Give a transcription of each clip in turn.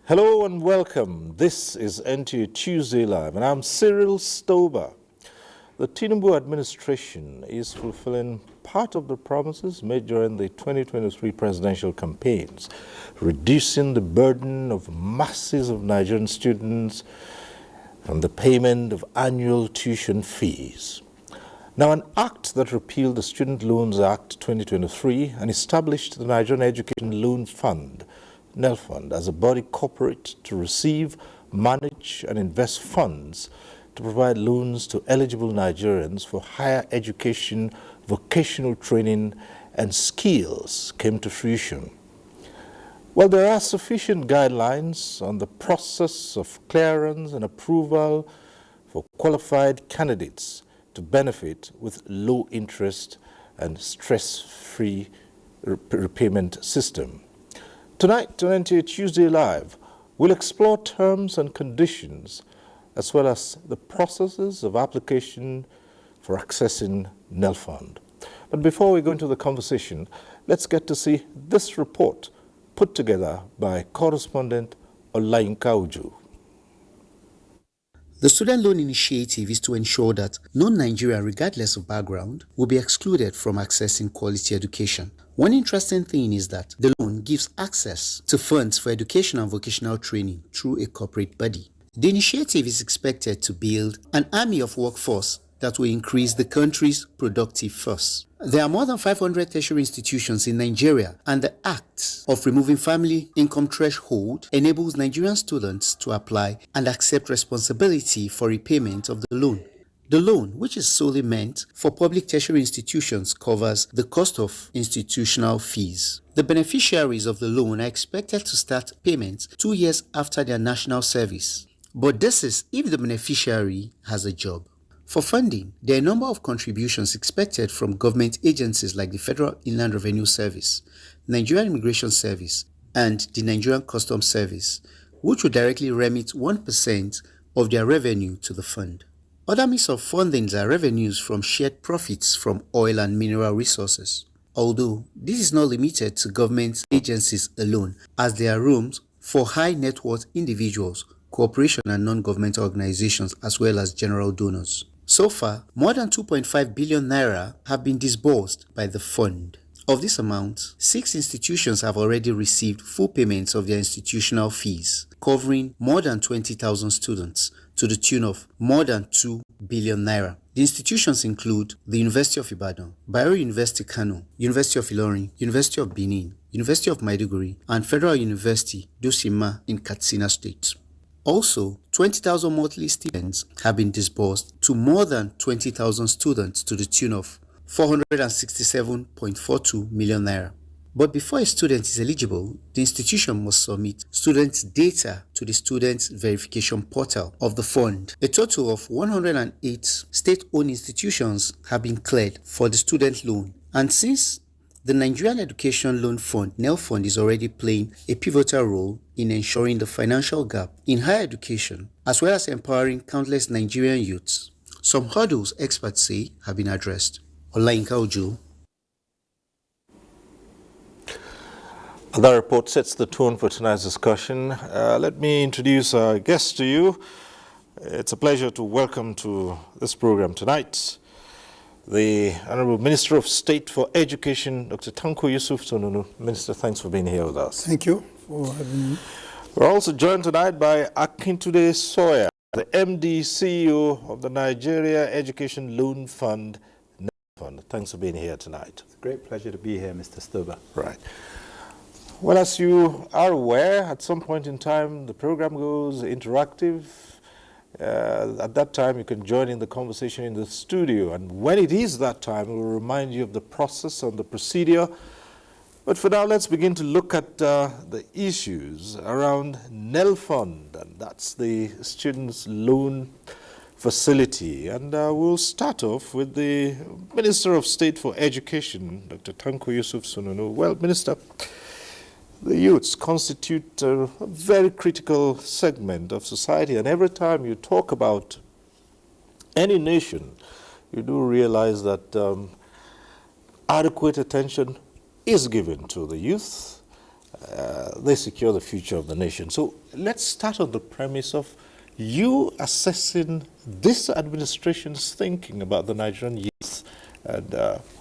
Hello and welcome. This is NTA Tuesday Live, and I'm Cyril Stober. The Tinubu administration is fulfilling part of the promises made during the 2023 presidential campaigns, reducing the burden of masses of Nigerian students from the payment of annual tuition fees. Now, an act that repealed the Student Loans Act 2023 and established the Nigerian Education Loan Fund, NELFund, as a body corporate to receive, manage, and invest funds to provide loans to eligible Nigerians for higher education, vocational training, and skills came to fruition. While there are sufficient guidelines on the process of clearance and approval for qualified candidates to benefit with low interest and stress-free repayment system. Tonight on NTA Tuesday Live, we'll explore terms and conditions as well as the processes of application for accessing NELFund. But before we go into the conversation, let's get to see this report put together by correspondent Olayinka Uju. The Student Loan Initiative is to ensure that non-Nigerian, regardless of background, will be excluded from accessing quality education. One interesting thing is that the loan gives access to funds for education and vocational training through a corporate body. The initiative is expected to build an army of workforce that will increase the country's productive force. There are more than 500 tertiary institutions in Nigeria, and the act of removing family income threshold enables Nigerian students to apply and accept responsibility for repayment of the loan. The loan, which is solely meant for public tertiary institutions, covers the cost of institutional fees. The beneficiaries of the loan are expected to start payments 2 years after their national service. But this is if the beneficiary has a job. For funding, there are a number of contributions expected from government agencies like the Federal Inland Revenue Service, Nigerian Immigration Service, and the Nigerian Customs Service, which will directly remit 1% of their revenue to the fund. Other means of funding are revenues from shared profits from oil and mineral resources. Although this is not limited to government agencies alone, as there are rooms for high net worth individuals, cooperation and non-governmental organizations, as well as general donors. So far, more than 2.5 billion naira have been disbursed by the fund. Of this amount, 6 institutions have already received full payments of their institutional fees, covering more than 20,000 students to the tune of more than 2 billion naira. The institutions include the University of Ibadan, Bayero University Kano, University of Ilorin, University of Benin, University of Maiduguri, and Federal University Dosima in Katsina State. Also, 20,000 monthly stipends have been disbursed to more than 20,000 students to the tune of 467.42 million naira. But before a student is eligible, the institution must submit students' data to the Students' Verification Portal of the fund. A total of 108 state-owned institutions have been cleared for the student loan. And since the Nigerian Education Loan Fund, NELFund, is already playing a pivotal role in ensuring the financial gap in higher education, as well as empowering countless Nigerian youths. Some hurdles, experts say, have been addressed. Olayinka Uju. That report sets the tone for tonight's discussion. Let me introduce our guest to you. It's a pleasure to welcome to this program tonight the Honorable Minister of State for Education, Dr. Tanko Yusuf Sonunu. Minister, thanks for being here with us. Thank you for having me. We're also joined tonight by Akintunde Sawyer, the MD CEO of the Nigeria Education Loan Fund. Thanks for being here tonight. It's a great pleasure to be here, Mr. Stober. Right. Well, as you are aware, at some point in time, the program goes interactive. At that time, you can join in the conversation in the studio. And when it is that time, we'll remind you of the process and the procedure. But for now, let's begin to look at the issues around NELFund, and that's the Students' Loan Facility. And we'll start off with the Minister of State for Education, Dr. Tanko Yusuf Sonunu. Well, Minister, the youths constitute a very critical segment of society, and every time you talk about any nation, you do realize that adequate attention is given to the youth, they secure the future of the nation. So let's start on the premise of you assessing this administration's thinking about the Nigerian youth and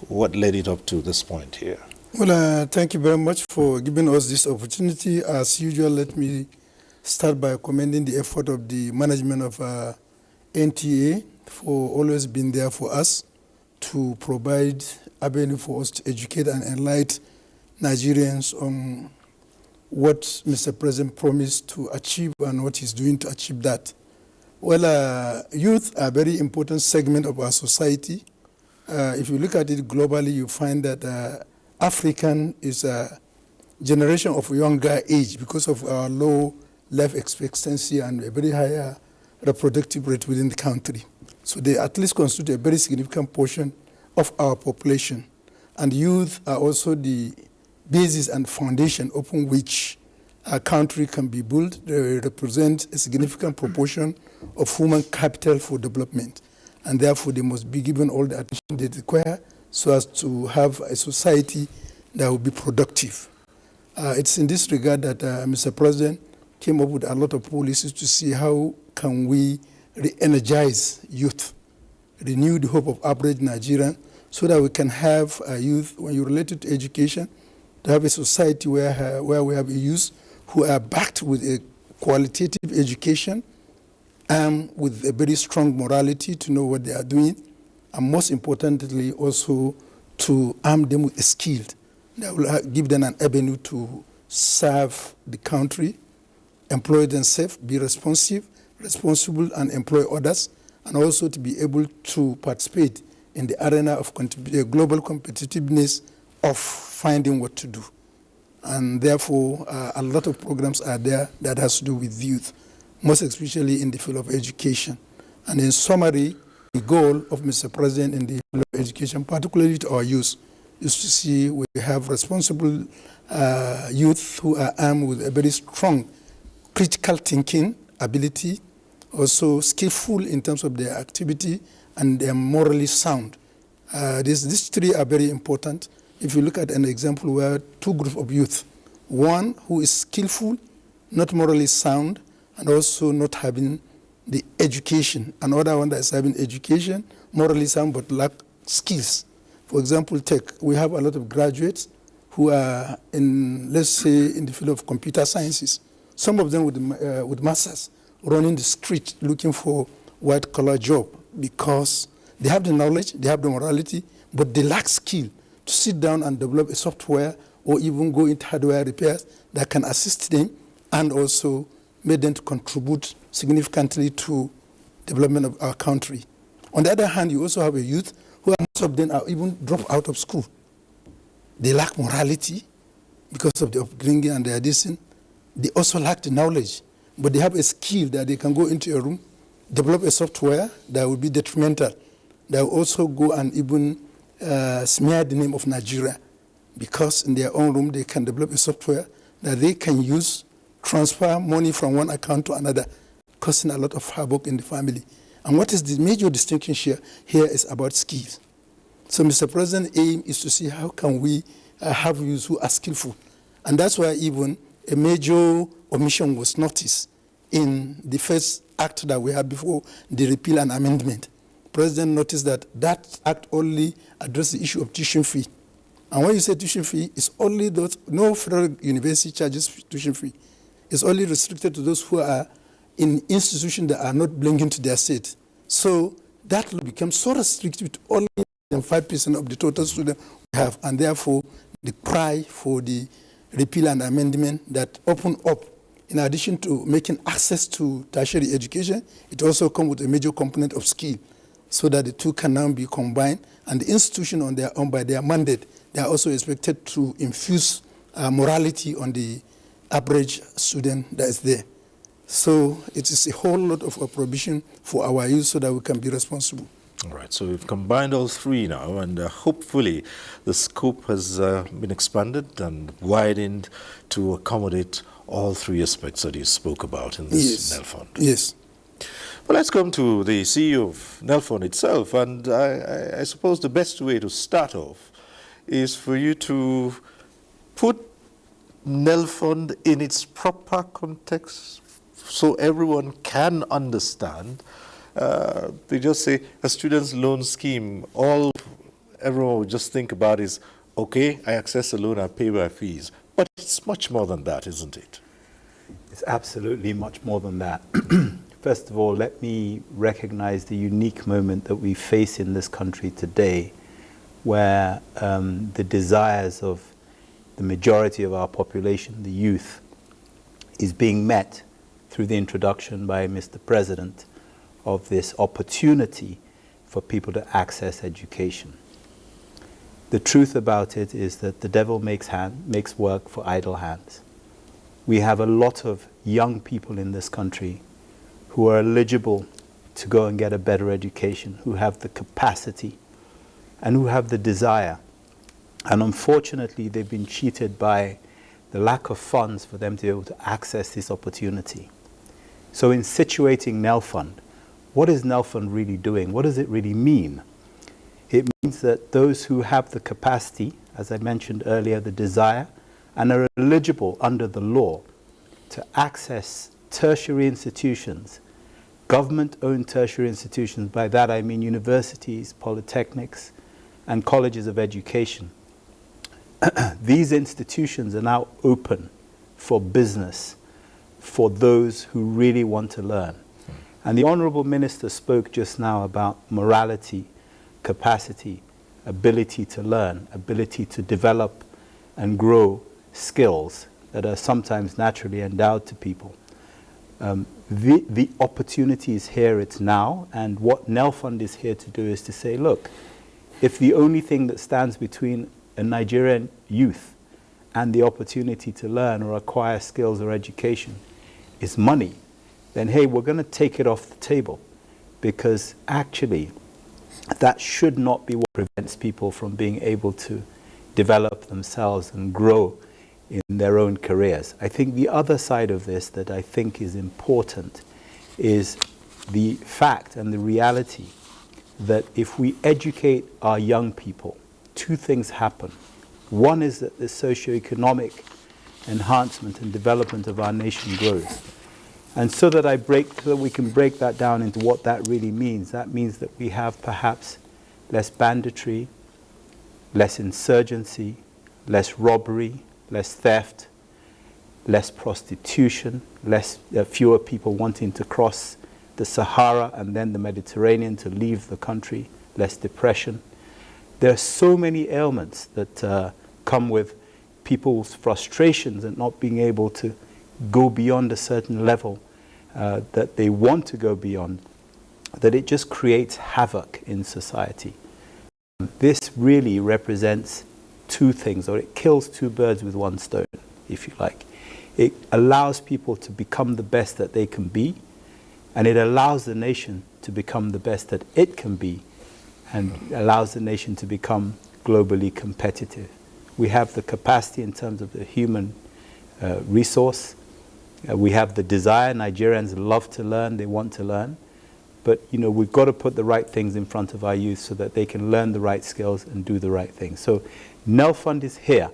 what led it up to this point here. Well, thank you very much for giving us this opportunity. As usual, let me start by commending the effort of the management of NTA for always being there for us to provide avenue for us to educate and enlighten Nigerians on what Mr. President promised to achieve and what he's doing to achieve that. Well, youth are a very important segment of our society. If you look at it globally, you find that African is a generation of younger age because of our low life expectancy and a very higher reproductive rate within the country. So they at least constitute a very significant portion of our population. And youth are also the basis and foundation upon which a country can be built. They represent a significant proportion of human capital for development. And therefore, they must be given all the attention they require so as to have a society that will be productive. It's in this regard that Mr. President came up with a lot of policies to see how can we re-energize youth, renew the hope of average Nigerian, so that we can have youth, when you relate it to education, to have a society where we have youth who are backed with a qualitative education and with a very strong morality to know what they are doing, and most importantly also to arm them with a skill that will give them an avenue to serve the country, employ themselves, be responsible and employ others, and also to be able to participate in the arena of global competitiveness of finding what to do. And therefore, a lot of programs are there that has to do with youth, most especially in the field of education. And in summary, the goal of Mr. President in the field of education, particularly to our youth, is to see we have responsible youth who are armed with a very strong critical thinking ability, also skillful in terms of their activity, and they are morally sound. These three are very important. If you look at an example where two groups of youth, one who is skillful, not morally sound, and also not having the education. Another one that is having education, morally sound, but lack skills. For example, we have a lot of graduates who are in, let's say, in the field of computer sciences. Some of them with masters running the street looking for white-collar job because they have the knowledge, they have the morality, but they lack skill to sit down and develop a software or even go into hardware repairs that can assist them and also make them to contribute significantly to development of our country. On the other hand, you also have a youth who most of them are even dropped out of school. They lack morality because of the upbringing and their addiction. They also lack the knowledge, but they have a skill that they can go into a room, develop a software that will be detrimental, that will also go and even smear the name of Nigeria, because in their own room they can develop a software that they can use, transfer money from one account to another, causing a lot of havoc in the family. And what is the major distinction here is about skills. So Mr. President's aim is to see how can we have youth who are skillful. And that's why even a major omission was noticed in the first act that we had before the repeal and amendment. President noticed that that act only addressed the issue of tuition fee. And when you say tuition fee, it's only those, no federal university charges tuition fee. It's only restricted to those who are in institutions that are not belonging to their state. So that will become so restrictive to only 5% of the total students we have, and therefore the cry for the repeal and amendment that open up, in addition to making access to tertiary education, it also comes with a major component of skill, so that the two can now be combined, and the institution on their own, by their mandate, they are also expected to infuse morality on the average student that is there. So it is a whole lot of provision for our youth so that we can be responsible. All right, so we've combined all three now, and hopefully the scope has been expanded and widened to accommodate all three aspects that you spoke about in this NELFund. Yes. Well, let's come to the CEO of NELFund itself, and I suppose the best way to start off is for you to put NEL fund in its proper context so everyone can understand. They just say a student's loan scheme, all everyone would just think about is, okay, I access a loan, I pay my fees. But it's much more than that, isn't it? It's absolutely much more than that. First of all, let me recognize the unique moment that we face in this country today, where the desires of the majority of our population, the youth, is being met through the introduction by Mr. President of this opportunity for people to access education. The truth about it is that the devil makes work for idle hands. We have a lot of young people in this country who are eligible to go and get a better education, who have the capacity and who have the desire. And unfortunately, they've been cheated by the lack of funds for them to be able to access this opportunity. So in situating NEL Fund, what is NEL Fund really doing? What does it really mean? It means that those who have the capacity, as I mentioned earlier, the desire, and are eligible under the law to access tertiary institutions, government-owned tertiary institutions, by that I mean universities, polytechnics, and colleges of education. These institutions are now open for business for those who really want to learn. And the Honourable Minister spoke just now about morality, capacity, ability to learn, ability to develop and grow skills that are sometimes naturally endowed to people. The opportunity is here, it's now, and what NEL Fund is here to do is to say, look, if the only thing that stands between a Nigerian youth and the opportunity to learn or acquire skills or education is money, then hey, we're going to take it off the table, because actually that should not be what prevents people from being able to develop themselves and grow in their own careers. I think the other side of this that I think is important is the fact and the reality that if we educate our young people, two things happen. One is that the socioeconomic enhancement and development of our nation grows. And so that we can break that down into what that really means, that means that we have perhaps less banditry, less insurgency, less robbery, less theft, less prostitution, fewer people wanting to cross the Sahara and then the Mediterranean to leave the country, less depression. There are so many ailments that come with people's frustrations and not being able to go beyond a certain level that they want to go beyond, that it just creates havoc in society. This really represents two things, or it kills two birds with one stone, if you like. It allows people to become the best that they can be, and it allows the nation to become the best that it can be, and allows the nation to become globally competitive. We have the capacity in terms of the human resource. We have the desire. Nigerians love to learn, they want to learn. But we've got to put the right things in front of our youth so that they can learn the right skills and do the right things. So NEL Fund is here,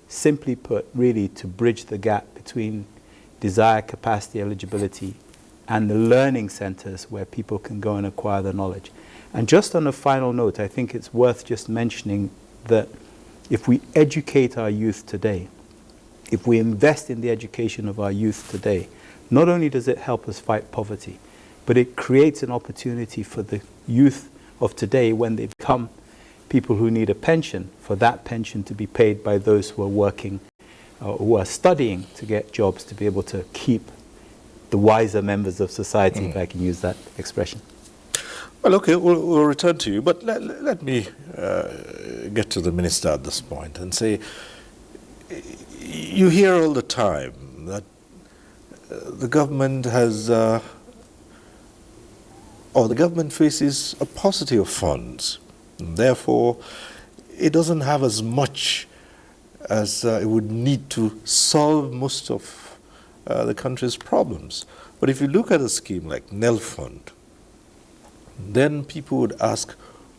simply put, really to bridge the gap between desire, capacity, eligibility, and the learning centers where people can go and acquire the knowledge. And just on a final note, I think it's worth just mentioning that if we educate our youth today, if we invest in the education of our youth today, not only does it help us fight poverty, but it creates an opportunity for the youth of today, when they become people who need a pension, for that pension to be paid by those who are working, who are studying to get jobs, to be able to keep the wiser members of society, if I can use that expression. Well, okay, we'll return to you, but let me get to the minister at this point and say, you hear all the time that the government has, or the government faces a paucity of funds. And therefore, it doesn't have as much as it would need to solve most of the country's problems. But if you look at a scheme like NEL Fund, then people would ask,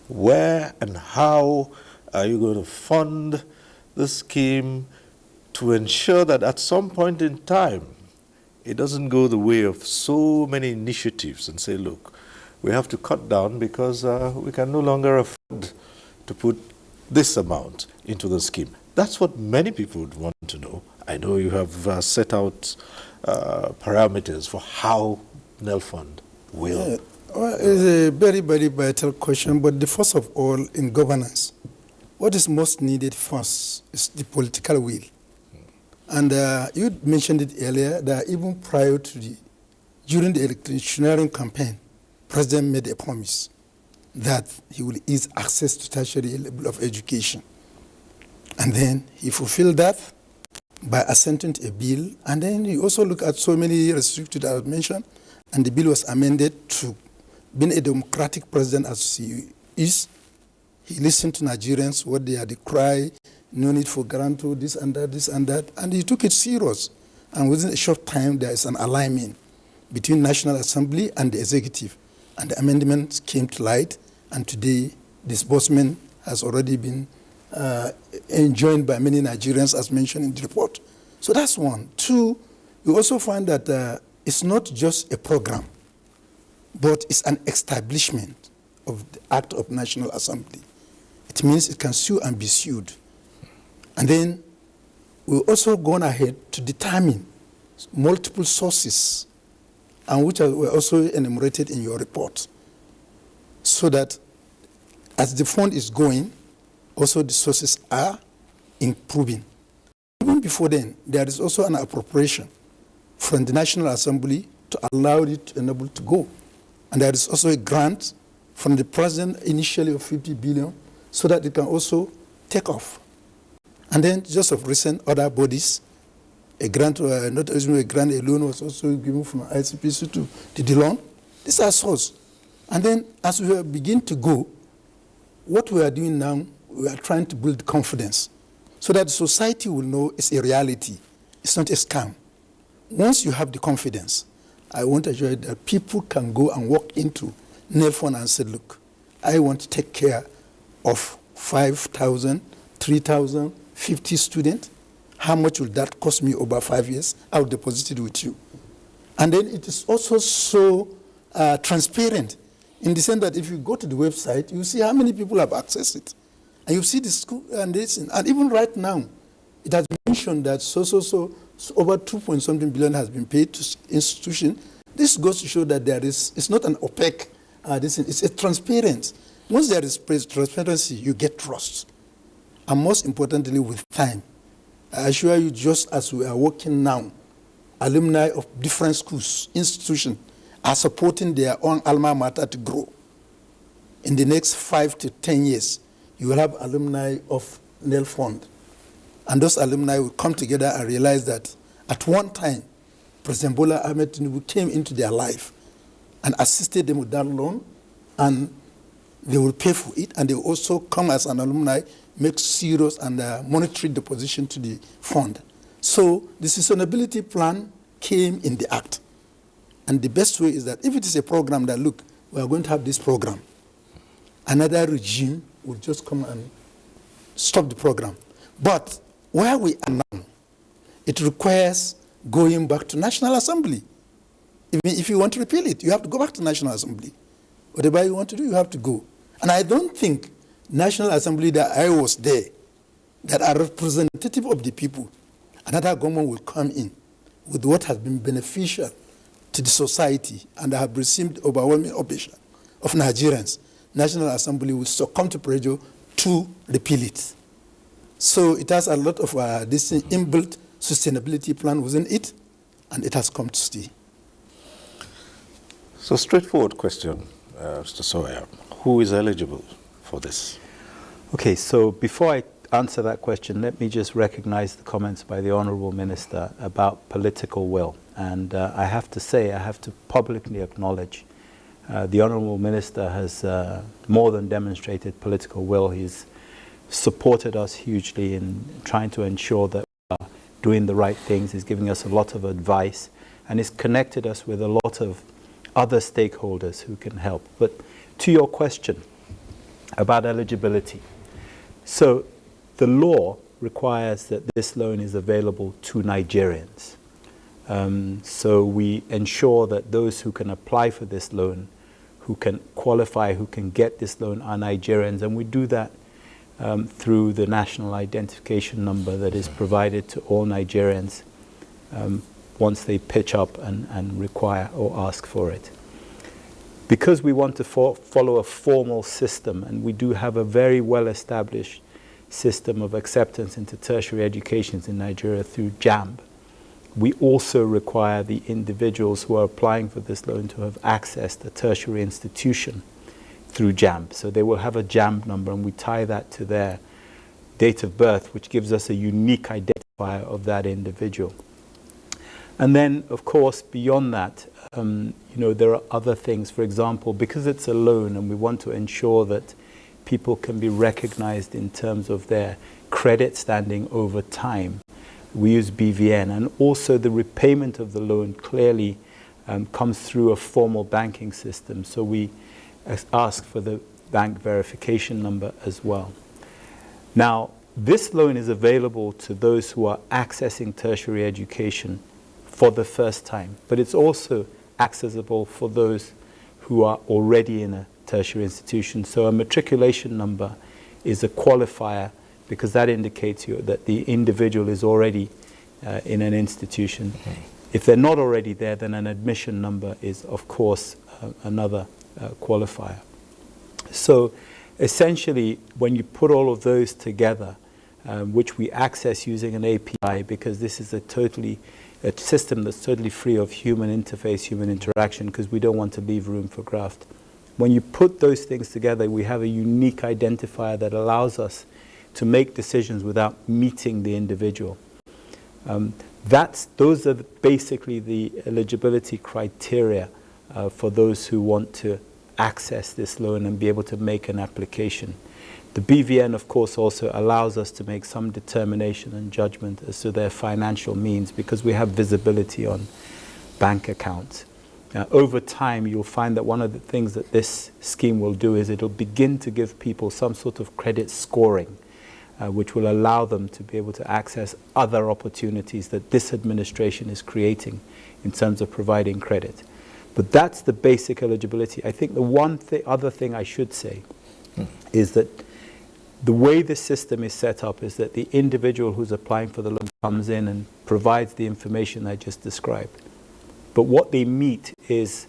where and how are you going to fund the scheme to ensure that at some point in time, it doesn't go the way of so many initiatives and say, look, we have to cut down because we can no longer afford to put this amount into the scheme. That's what many people would want to know. I know you have set out parameters for how NELFund will. Well, it's a very, very vital question, but the first of all, in governance, what is most needed first is the political will. And you mentioned it earlier that even prior to during the electioneering campaign, President made a promise that he will ease access to tertiary level of education. And then he fulfilled that by assenting to a bill. And then he also looked at so many restrictions that I mentioned, and the bill was amended to, being a democratic president as he is, he listened to Nigerians, what they had to cry, no need for guarantor, this and that, and he took it serious. And within a short time, there is an alignment between National Assembly and the executive. And the amendments came to light, and today disbursement has already been enjoyed by many Nigerians, as mentioned in the report. So that's one. Two, you also find that it's not just a program, but it's an establishment of the Act of National Assembly. It means it can sue and be sued. And then we've also gone ahead to determine multiple sources, and which were also enumerated in your report, so that as the fund is going, also the sources are improving. Even before then, there is also an appropriation from the National Assembly to allow it to enable to go. And there is also a grant from the president initially of 50 billion so that it can also take off. And then just of recent, other bodies, a grant, not even a grant, a loan was also given from ICPC to the loan. These are sources. And then as we begin to go, what we are doing now, we are trying to build confidence so that society will know it's a reality. It's not a scam. Once you have the confidence, I want to assure you that people can go and walk into NELFund and say, look, I want to take care of 5,000, 3,000, 50 students. How much will that cost me over 5 years? I'll deposit it with you. And then it is also so transparent in the sense that if you go to the website, you see how many people have accessed it. And you see the school and this. And even right now, it has been mentioned that so over 2.something billion has been paid to institution. This goes to show that it's not an opaque, it's a transparent. Once there is transparency, you get trust. And most importantly, with time. I assure you, just as we are working now, alumni of different schools, institutions, are supporting their own alma mater to grow. In the next 5 to 10 years, you will have alumni of NELFund. And those alumni will come together and realize that at one time, President Bola Ahmed Tinubu came into their life and assisted them with that loan, and they will pay for it, and they will also come as an alumni, make serious and monetary deposition to the fund. So the sustainability plan came in the act. And the best way is that if it is a program that, look, we are going to have this program, another regime will just come and stop the program. But where we are now, it requires going back to National Assembly. Even if you want to repeal it, you have to go back to National Assembly. Whatever you want to do, you have to go. And I don't think National Assembly that I was there, that are representative of the people, another government will come in with what has been beneficial to the society and have received overwhelming opposition of Nigerians. National Assembly will succumb to pressure to repeal it. So it has a lot of this inbuilt sustainability plan within it, and it has come to stay. So straightforward question, Mr. Sawyer. Who is eligible for this? Okay, so before I answer that question, let me just recognize the comments by the Honorable Minister about political will. And I have to say, I have to publicly acknowledge the Honorable Minister has more than demonstrated political will. He's supported us hugely in trying to ensure that we are doing the right things. He's giving us a lot of advice, and he's connected us with a lot of other stakeholders who can help. But to your question about eligibility, so the law requires that this loan is available to Nigerians. So we ensure that those who can apply for this loan, who can qualify, who can get this loan are Nigerians, and we do that through the national identification number that is provided to all Nigerians once they pitch up and require or ask for it. Because we want to follow a formal system, and we do have a very well-established system of acceptance into tertiary education in Nigeria through JAMB, we also require the individuals who are applying for this loan to have accessed a tertiary institution through JAMB. So they will have a JAMB number, and we tie that to their date of birth, which gives us a unique identifier of that individual. And then, of course, beyond that, there are other things. For example, because it's a loan and we want to ensure that people can be recognized in terms of their credit standing over time, we use BVN. And also the repayment of the loan clearly comes through a formal banking system. So we ask for the bank verification number as well. Now, this loan is available to those who are accessing tertiary education for the first time, but it's also accessible for those who are already in a tertiary institution. So a matriculation number is a qualifier because that indicates that the individual is already in an institution. If they're not already there, then an admission number is, of course, another qualifier. So essentially, when you put all of those together, which we access using an API, because this is a system that's totally free of human interface, human interaction, because we don't want to leave room for graft. When you put those things together, we have a unique identifier that allows us to make decisions without meeting the individual. Those are basically the eligibility criteria for those who want to access this loan and be able to make an application. The BVN, of course, also allows us to make some determination and judgment as to their financial means because we have visibility on bank accounts. Over time, you'll find that one of the things that this scheme will do is it'll begin to give people some sort of credit scoring, which will allow them to be able to access other opportunities that this administration is creating in terms of providing credit. But that's the basic eligibility. I think the other thing I should say is that the way the system is set up is that the individual who's applying for the loan comes in and provides the information I just described. But what they meet is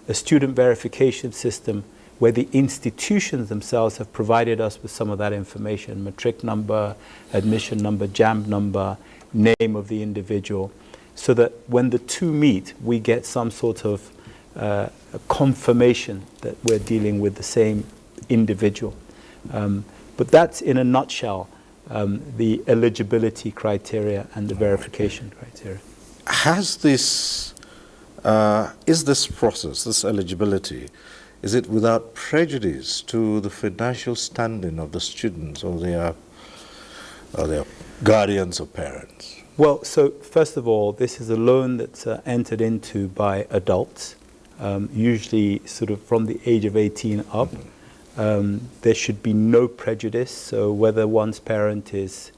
a student verification system where the institutions themselves have provided us with some of that information: matric number, admission number, JAMB number, name of the individual, so that when the two meet, we get some sort of a confirmation that we're dealing with the same individual. But that's, in a nutshell, the eligibility criteria and the verification criteria. Is this process, this eligibility, is it without prejudice to the financial standing of the students or their guardians or parents? Well, so first of all, this is a loan that's entered into by adults, usually sort of from the age of 18 up. There should be no prejudice. So whether one's parent is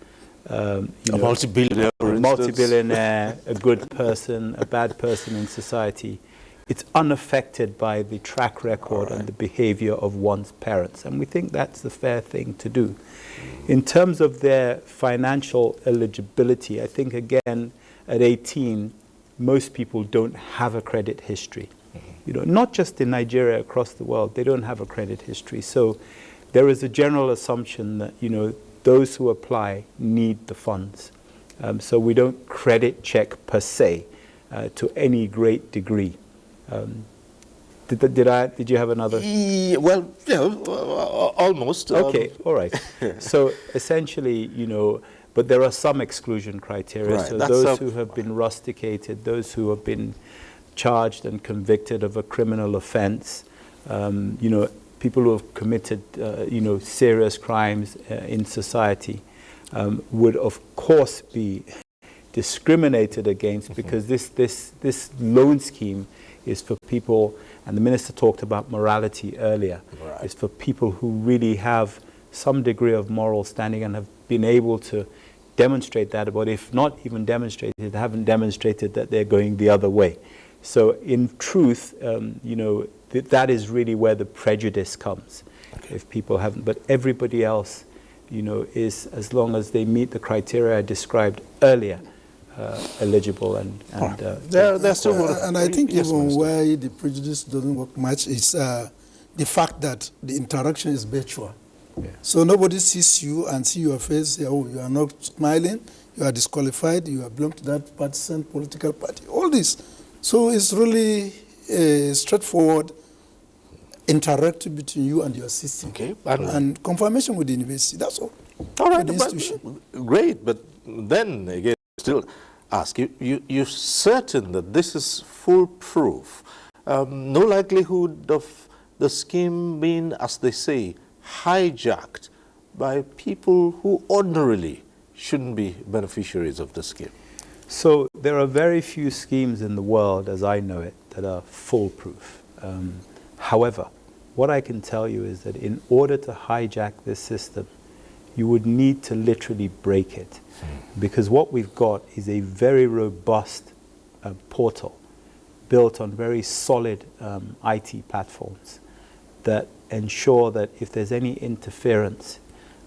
a multi-billionaire, a good person, a bad person in society, it's unaffected by the track record and the behavior of one's parents. And we think that's the fair thing to do. In terms of their financial eligibility, I think, again, at 18, most people don't have a credit history. Not just in Nigeria, across the world, they don't have a credit history. So there is a general assumption that, those who apply need the funds. So we don't credit check per se to any great degree. Did you have another? Almost. Okay, all right. So essentially, but there are some exclusion criteria. Right. So those who have been rusticated, those who have been charged and convicted of a criminal offense, people who have committed, serious crimes in society would, of course, be discriminated against because this loan scheme is for people, and the minister talked about morality earlier. Right. It's for people who really have some degree of moral standing and have been able to demonstrate that, but if not even demonstrated, haven't demonstrated that they're going the other way. So in truth, that is really where the prejudice comes. Okay. If people haven't, but everybody else, is, as long as they meet the criteria I described earlier, eligible and they're still and I think even why the prejudice doesn't work much is the fact that the interaction is virtual. Yeah. So nobody sees you and see your face, say, oh, you are not smiling, you are disqualified, you belong to that partisan political party, all this. So it's really straightforward interaction between you and your system. Okay. And confirmation with the university, that's all. All right, great, but then again, still ask, you're certain that this is foolproof? No likelihood of the scheme being, as they say, hijacked by people who ordinarily shouldn't be beneficiaries of the scheme? So there are very few schemes in the world, as I know it, that are foolproof. However, what I can tell you is that in order to hijack this system, you would need to literally break it. Because what we've got is a very robust portal built on very solid IT platforms that ensure that if there's any interference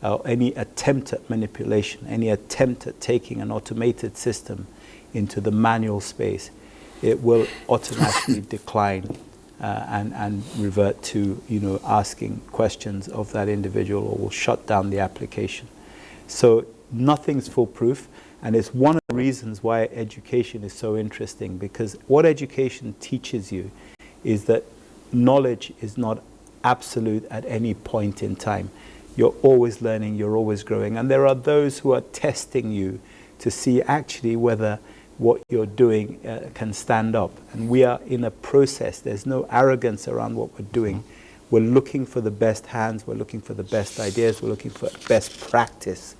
or any attempt at manipulation, any attempt at taking an automated system into the manual space, it will automatically decline and revert to asking questions of that individual, or will shut down the application. So nothing's foolproof, and it's one of the reasons why education is so interesting, because what education teaches you is that knowledge is not absolute at any point in time. You're always learning, you're always growing, and there are those who are testing you to see actually whether what you're doing can stand up. And we are in a process. There's no arrogance around what we're doing. We're looking for the best hands, we're looking for the best ideas, we're looking for best practice.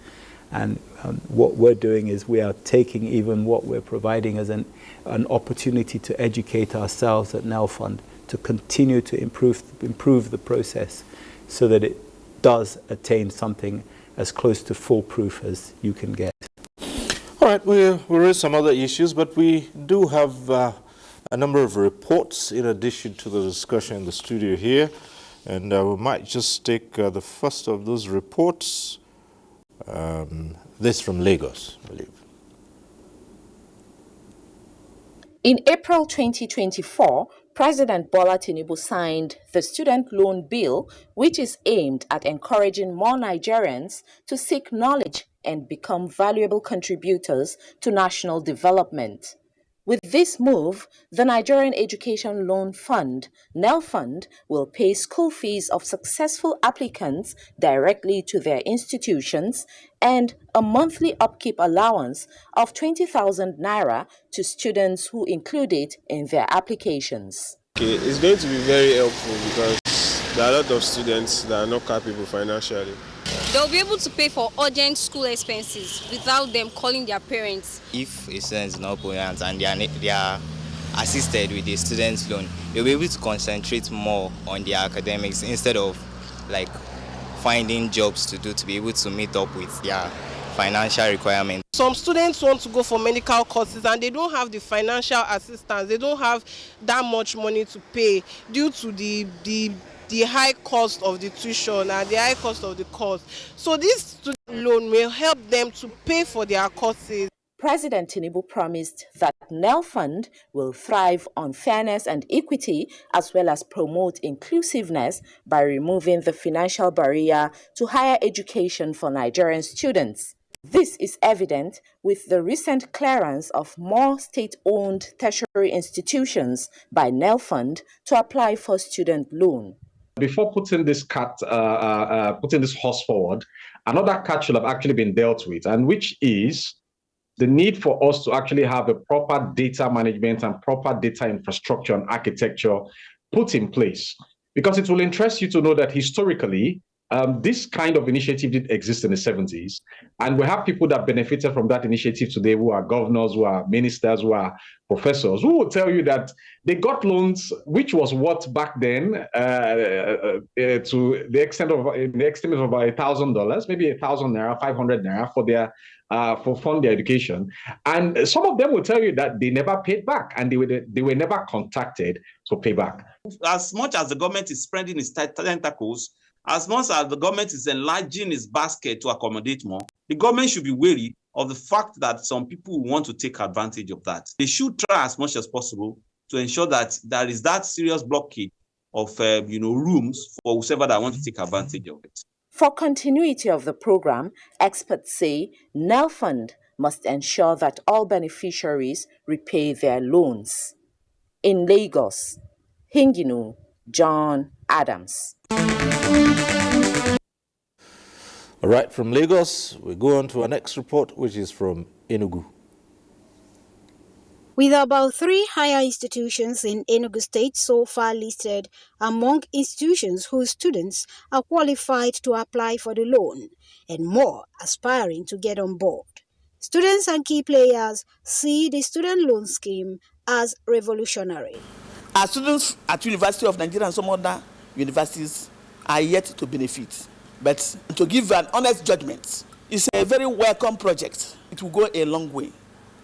And what we're doing is we are taking even what we're providing as an opportunity to educate ourselves at NELFund, to continue to improve the process so that it does attain something as close to foolproof as you can get. All right, we'll raise some other issues, but we do have a number of reports in addition to the discussion in the studio here, and we might just take the first of those reports, this from Lagos, I believe. In April 2024, President Bola Tinubu signed the Student Loan Bill, which is aimed at encouraging more Nigerians to seek knowledge and become valuable contributors to national development. With this move, the Nigerian Education Loan Fund, NELFund, will pay school fees of successful applicants directly to their institutions and a monthly upkeep allowance of 20,000 naira to students who include it in their applications. Okay, it's going to be very helpful because there are a lot of students that are not capable financially. They'll be able to pay for urgent school expenses without them calling their parents. If a student is not buoyant and they are assisted with the student's loan, they'll be able to concentrate more on their academics instead of finding jobs to do to be able to meet up with their financial requirements. Some students want to go for medical courses and they don't have the financial assistance. They don't have that much money to pay due to the high cost of the tuition and the high cost of the course. So this student loan will help them to pay for their courses. President Tinubu promised that NELFund will thrive on fairness and equity, as well as promote inclusiveness by removing the financial barrier to higher education for Nigerian students. This is evident with the recent clearance of more state-owned tertiary institutions by NELFund to apply for student loan. Before putting this horse forward, another cat should have actually been dealt with, and which is the need for us to actually have a proper data management and proper data infrastructure and architecture put in place. Because it will interest you to know that historically, this kind of initiative did exist in the 70s, and we have people that benefited from that initiative today who are governors, who are ministers, who are professors, who will tell you that they got loans, which was what back then, to the extent of about $1,000, maybe 1,000 naira, 500 naira for their for fund their education. And some of them will tell you that they never paid back and they were never contacted to pay back. As much as the government is spreading its tentacles, as much as the government is enlarging its basket to accommodate more, the government should be wary of the fact that some people want to take advantage of that. They should try as much as possible to ensure that there is that serious blockade of rooms for whoever that want to take advantage of it. For continuity of the program, experts say NELFund must ensure that all beneficiaries repay their loans. In Lagos, Hinginu, John Adams. All right, from Lagos, we go on to our next report, which is from Enugu. With about 3 higher institutions in Enugu State so far listed among institutions whose students are qualified to apply for the loan, and more aspiring to get on board, students and key players see the student loan scheme as revolutionary. Our students at University of Nigeria and some other universities are yet to benefit. But to give an honest judgment, it's a very welcome project. It will go a long way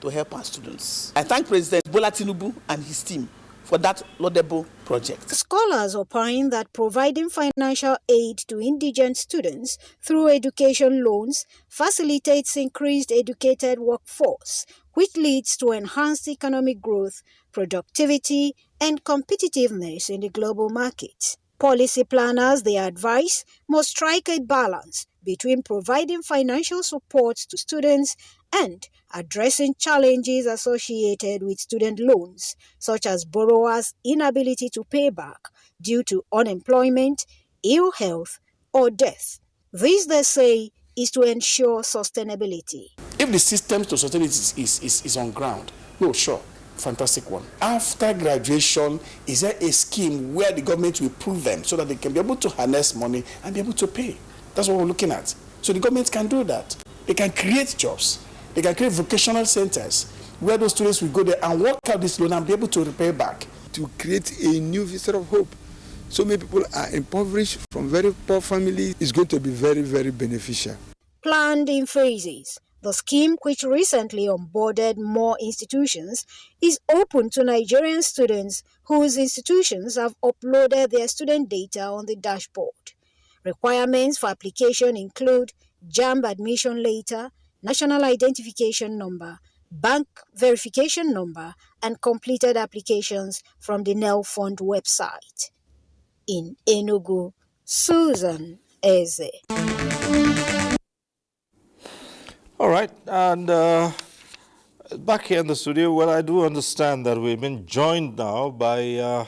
to help our students. I thank President Bola Tinubu and his team for that laudable project. Scholars opine that providing financial aid to indigent students through education loans facilitates increased educated workforce, which leads to enhanced economic growth, productivity, and competitiveness in the global market. Policy planners, they advise, must strike a balance between providing financial support to students and addressing challenges associated with student loans, such as borrowers' inability to pay back due to unemployment, ill health, or death. This, they say, is to ensure sustainability. If the system to sustainability is on ground, no, sure, fantastic one. After graduation, is there a scheme where the government will prove them so that they can be able to harness money and be able to pay? That's what we're looking at. So the government can do that. They can create jobs. They can create vocational centers where those students will go there and work out this loan and be able to repay back. To create a new vista of hope. So many people are impoverished from very poor families. It's going to be very, very beneficial. Planned in phases, the scheme, which recently onboarded more institutions, is open to Nigerian students whose institutions have uploaded their student data on the dashboard. Requirements for application include JAMB admission letter, national identification number, bank verification number, and completed applications from the NELFund website. In Enugu, Susan Eze. All right, and back here in the studio, well, I do understand that we've been joined now by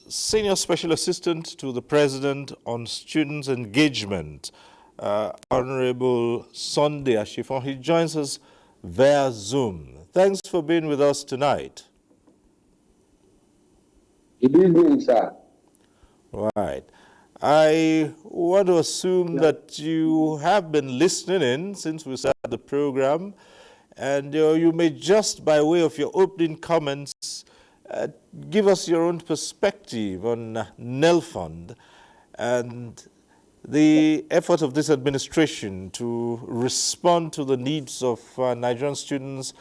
Senior Special Assistant to the President on Students' Engagement, Honorable Sunday Ashifon. He joins us via Zoom. Thanks for being with us tonight. Good evening, sir. Right. I want to assume that you have been listening in since we started the program, and you may just, by way of your opening comments, give us your own perspective on NELFund and the effort of this administration to respond to the needs of Nigerian students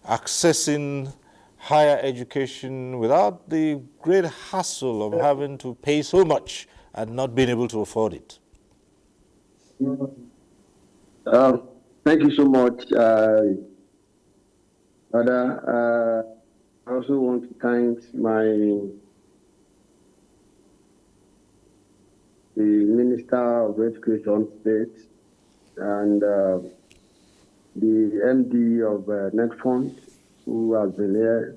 accessing higher education without the great hassle of having to pay so much and not being able to afford it. Thank you so much, Father. I also want to thank the Minister of Education State and the MD of NELFund, who has been here.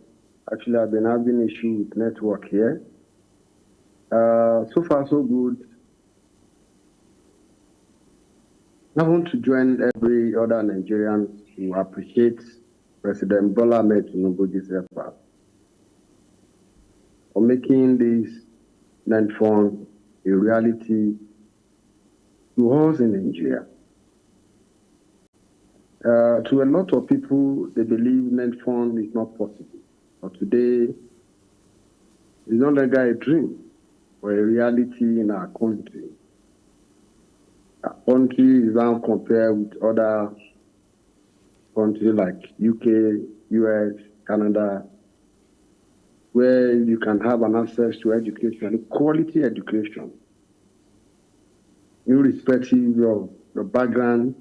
Actually, I've been having issues with network here. So far, so good. I want to join every other Nigerian who appreciates President Bola Ahmed Tinubu's effort for making this NELFund a reality to us in Nigeria. To a lot of people, they believe NELFund is not possible. But today, it's no longer a dream, but a reality in our country. Our country is now compared with other countries like UK, US, Canada, where you can have an access to education, quality education, irrespective of your background.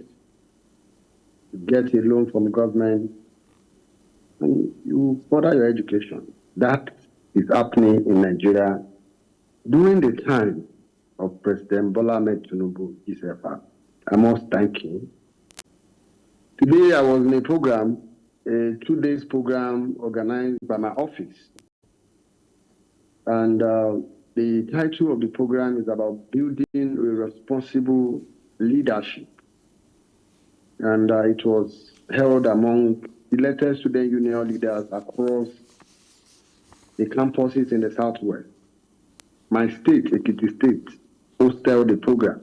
You get a loan from the government, and you further your education. That is happening in Nigeria during the time of President Bola Ahmed Tinubu, GCFR. I must thank him. Today I was in a program, a 2 days program organized by my office. And the title of the program is about building a responsible leadership. And it was held among elected student union leaders across the campuses in the Southwest. My state, Ekiti State, hosted the program.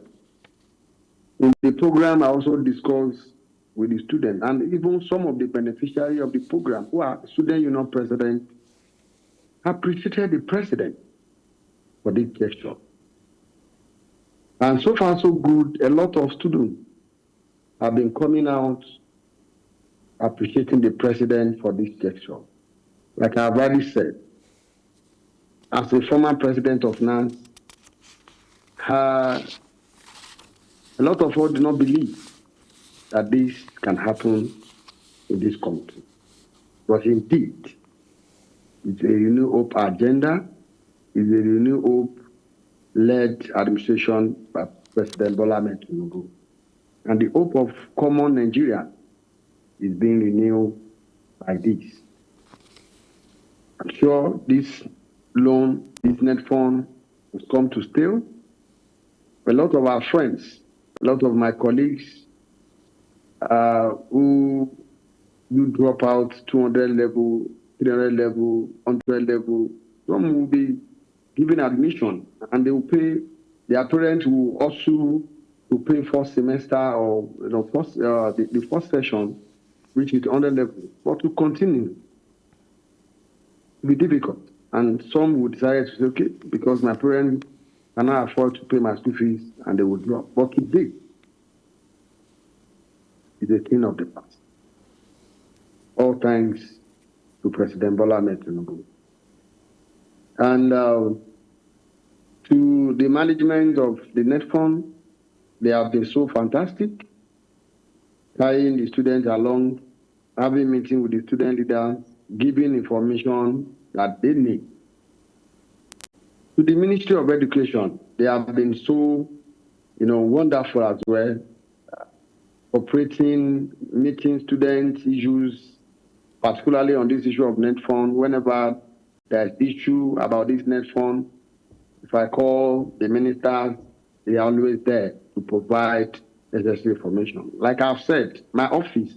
In the program, I also discussed with the students and even some of the beneficiaries of the program who are student union president appreciated the president for this gesture. And so far, so good, a lot of students have been coming out appreciating the president for this gesture. Like I've already said, as a former president of NANS, a lot of us do not believe that this can happen in this country. But indeed, it's a Renew Hope agenda, it's a Renew Hope-led administration by President Bola Ahmed Tinubu. And the hope of common Nigeria is being renewed by this. I'm sure this loan, this net fund has come to stay. A lot of our friends, a lot of my colleagues who you drop out 200 level, 300 level, 100 level, some will be given admission and they will pay, their parents will also to pay first semester or the first session, which is 100 level, but to continue will be difficult. And some would decide to say, okay, because my parents cannot afford to pay my school fees, and they would drop. But today is a thing of the past. All thanks to President Bola Ahmed Tinubu. And to the management of the net fund, they have been so fantastic, carrying the students along, having meetings with the student leaders, giving information that they need. To the Ministry of Education, they have been so, wonderful as well, operating, meeting student issues, particularly on this issue of net fund. Whenever there's issue about this net fund, if I call the ministers, they are always there to provide necessary information. Like I've said, my office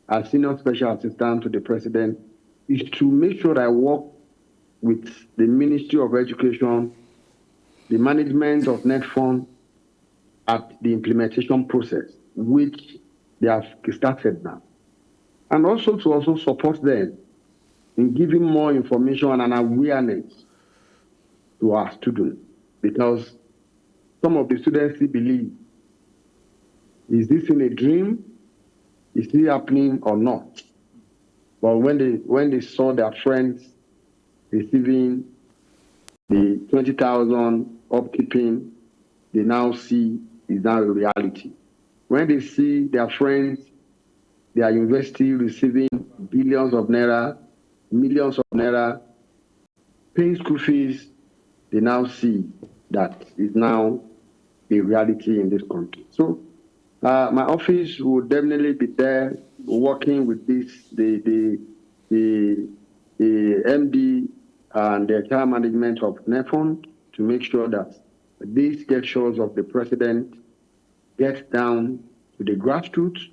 as Senior Special Assistant to the President is to make sure I work with the Ministry of Education, the management of net fund at the implementation process, which they have started now. And also to support them in giving more information and awareness to our students, because some of the students still believe, is this in a dream? Is it happening or not? But when they saw their friends receiving the 20,000 upkeeping, they now see is now a reality. When they see their friends, their university receiving billions of naira, millions of naira, paying school fees, they now see that is now a reality in this country. So my office will definitely be there working with the MD and the entire management of NEFON to make sure that these gestures of the president get down to the grassroots,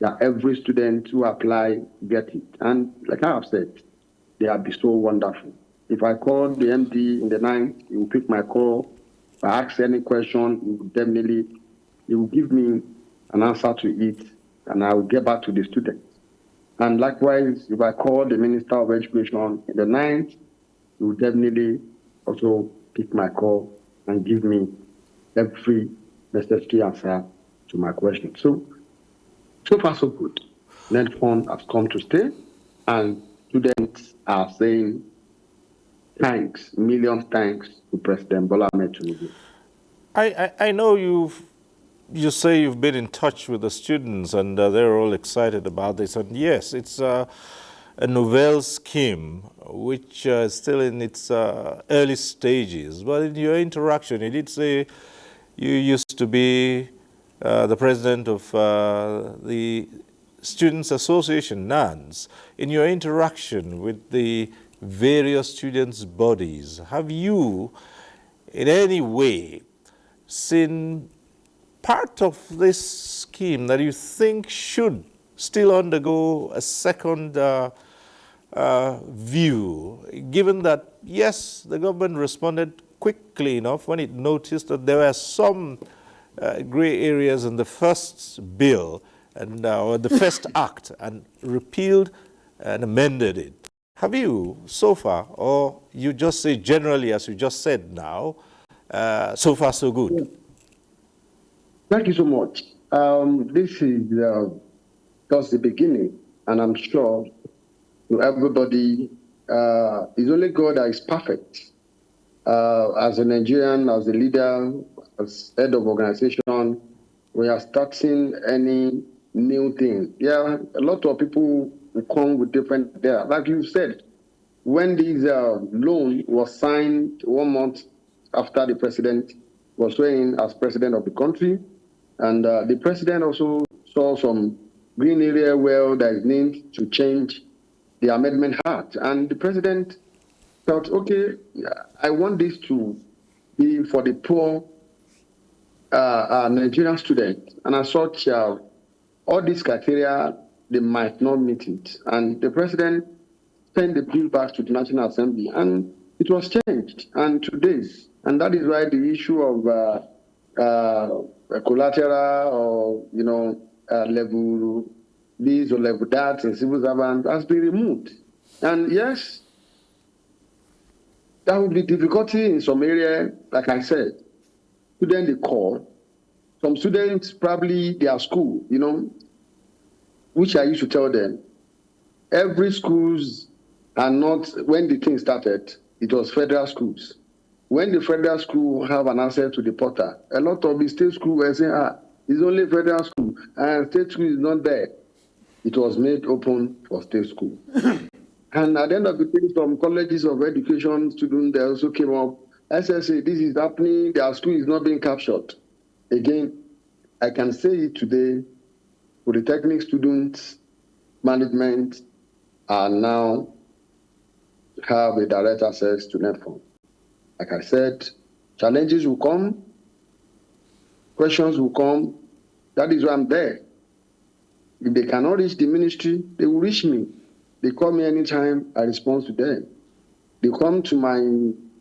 that every student who apply get it. And like I have said, they have been so wonderful. If I call the MD in the night, he will pick my call. If I ask any question, he will give me an answer to it, and I will get back to the students. And likewise, if I call the Minister of Education in the night, he will definitely also pick my call and give me every necessary answer to my question. So far so good. NetFund has come to stay, and students are saying thanks, million thanks to President Bola Ahmed Tinubu. I know you say you've been in touch with the students and they're all excited about this. And yes, it's a novel scheme which is still in its early stages. But in your interaction, you did say you used to be the president of the Students Association, NANS. In your interaction with the various students' bodies, have you in any way seen part of this scheme that you think should still undergo a second view, given that, yes, the government responded quickly enough when it noticed that there were some gray areas in the first bill and or the first act, and repealed and amended it. Have you so far, or you just say generally, as you just said now, so far so good? Thank you so much. This is just the beginning, and I'm sure to everybody, it's only God that is perfect. As a Nigerian, as a leader, as head of organization, we are starting any new thing. Yeah, a lot of people will come with different ideas. Like you said, when this loan was signed 1 month after the president was swearing as president of the country, and the president also saw some green area where there is need to change the Amendment Act. And the president thought, okay, I want this to be for the poor Nigerian students. And as such, all these criteria, they might not meet it. And the president sent the bill back to the National Assembly, and it was changed, and to this. And that is why the issue of collateral or, level this or level that in civil servants has been removed. And yes, there will be difficulty in some area, like I said. Students they call. Some students probably their school, which I used to tell them, every schools are not, when the thing started, it was federal schools. When the federal school have an access to the portal, a lot of the state schools were saying, it's only federal school, and state school is not there. It was made open for state school. And at the end of the day, some colleges of education students, they also came up. SSA, this is happening, their school is not being captured. Again, I can say it today, polytechnic students, management are now have a direct access to NetFund. Like I said, challenges will come, questions will come. That is why I'm there. If they cannot reach the ministry, they will reach me. They call me anytime, I respond to them. They come to my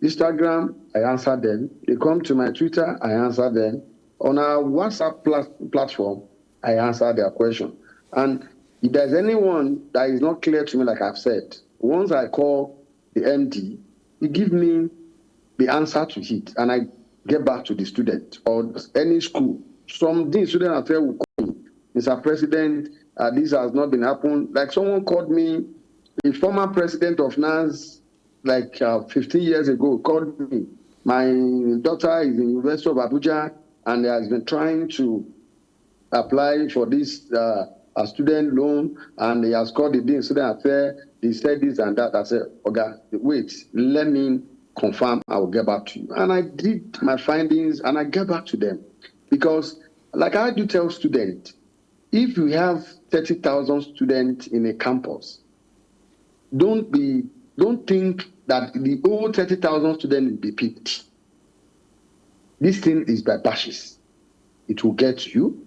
Instagram, I answer them. They come to my Twitter, I answer them. On our WhatsApp platform, I answer their question. And if there's anyone that is not clear to me, like I've said, once I call the MD, he gives me the answer to it, and I get back to the student or any school. Some student out there will call me, Mr. President, this has not been happened. Like someone called me, a former president of NANS, like 15 years ago, called me. My daughter is in the University of Abuja, and has been trying to apply for this a student loan, and he has called the dean of student affairs. He said this and that. I said, okay, wait, let me confirm. I will get back to you. And I did my findings, and I get back to them, because, like I do tell students, if you have 30,000 students in a campus, don't think that the whole 30,000 students will be picked. This thing is by batches. It will get you.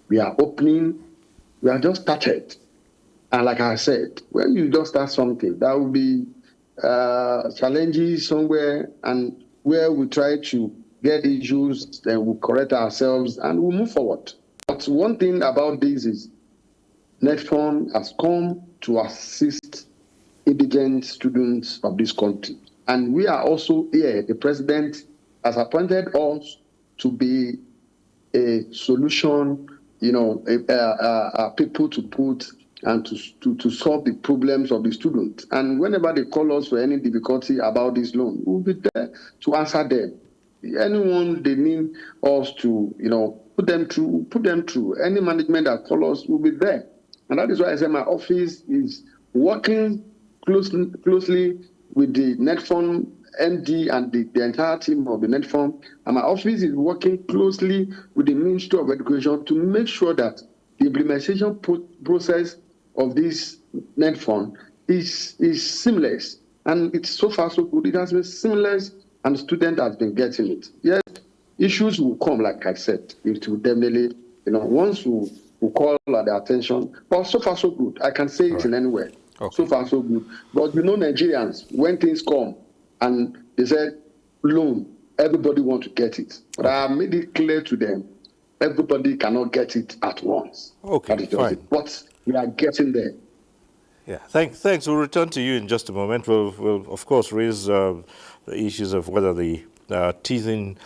We are opening. We are just started. And like I said, when you just start something, there will be challenges somewhere, and where we try to get issues, then we'll correct ourselves and we'll move forward. But one thing about this is NetFund has come to assist indigent students of this country. And we are also here. The president has appointed us to be a solution, people to put and to solve the problems of the students. And whenever they call us for any difficulty about this loan, we'll be there to answer them. Anyone they need us to, put them through. Any management that calls us will be there. And that is why I say my office is working closely with the NetFund MD and the entire team of the NetFund. And my office is working closely with the Ministry of Education to make sure that the implementation process of this NetFund is seamless. And it's so far so good. It has been seamless and the student has been getting it. Yes, issues will come, like I said. It will definitely, once we call their attention. But so far so good. I can say it in any way. Okay. So far so good. But Nigerians, when things come and they said loan, everybody want to get it. But I made it clear to them, everybody cannot get it at once. Okay, fine. But we are getting there. Yeah, thanks. We'll return to you in just a moment. We'll of course raise the issues of whether the teething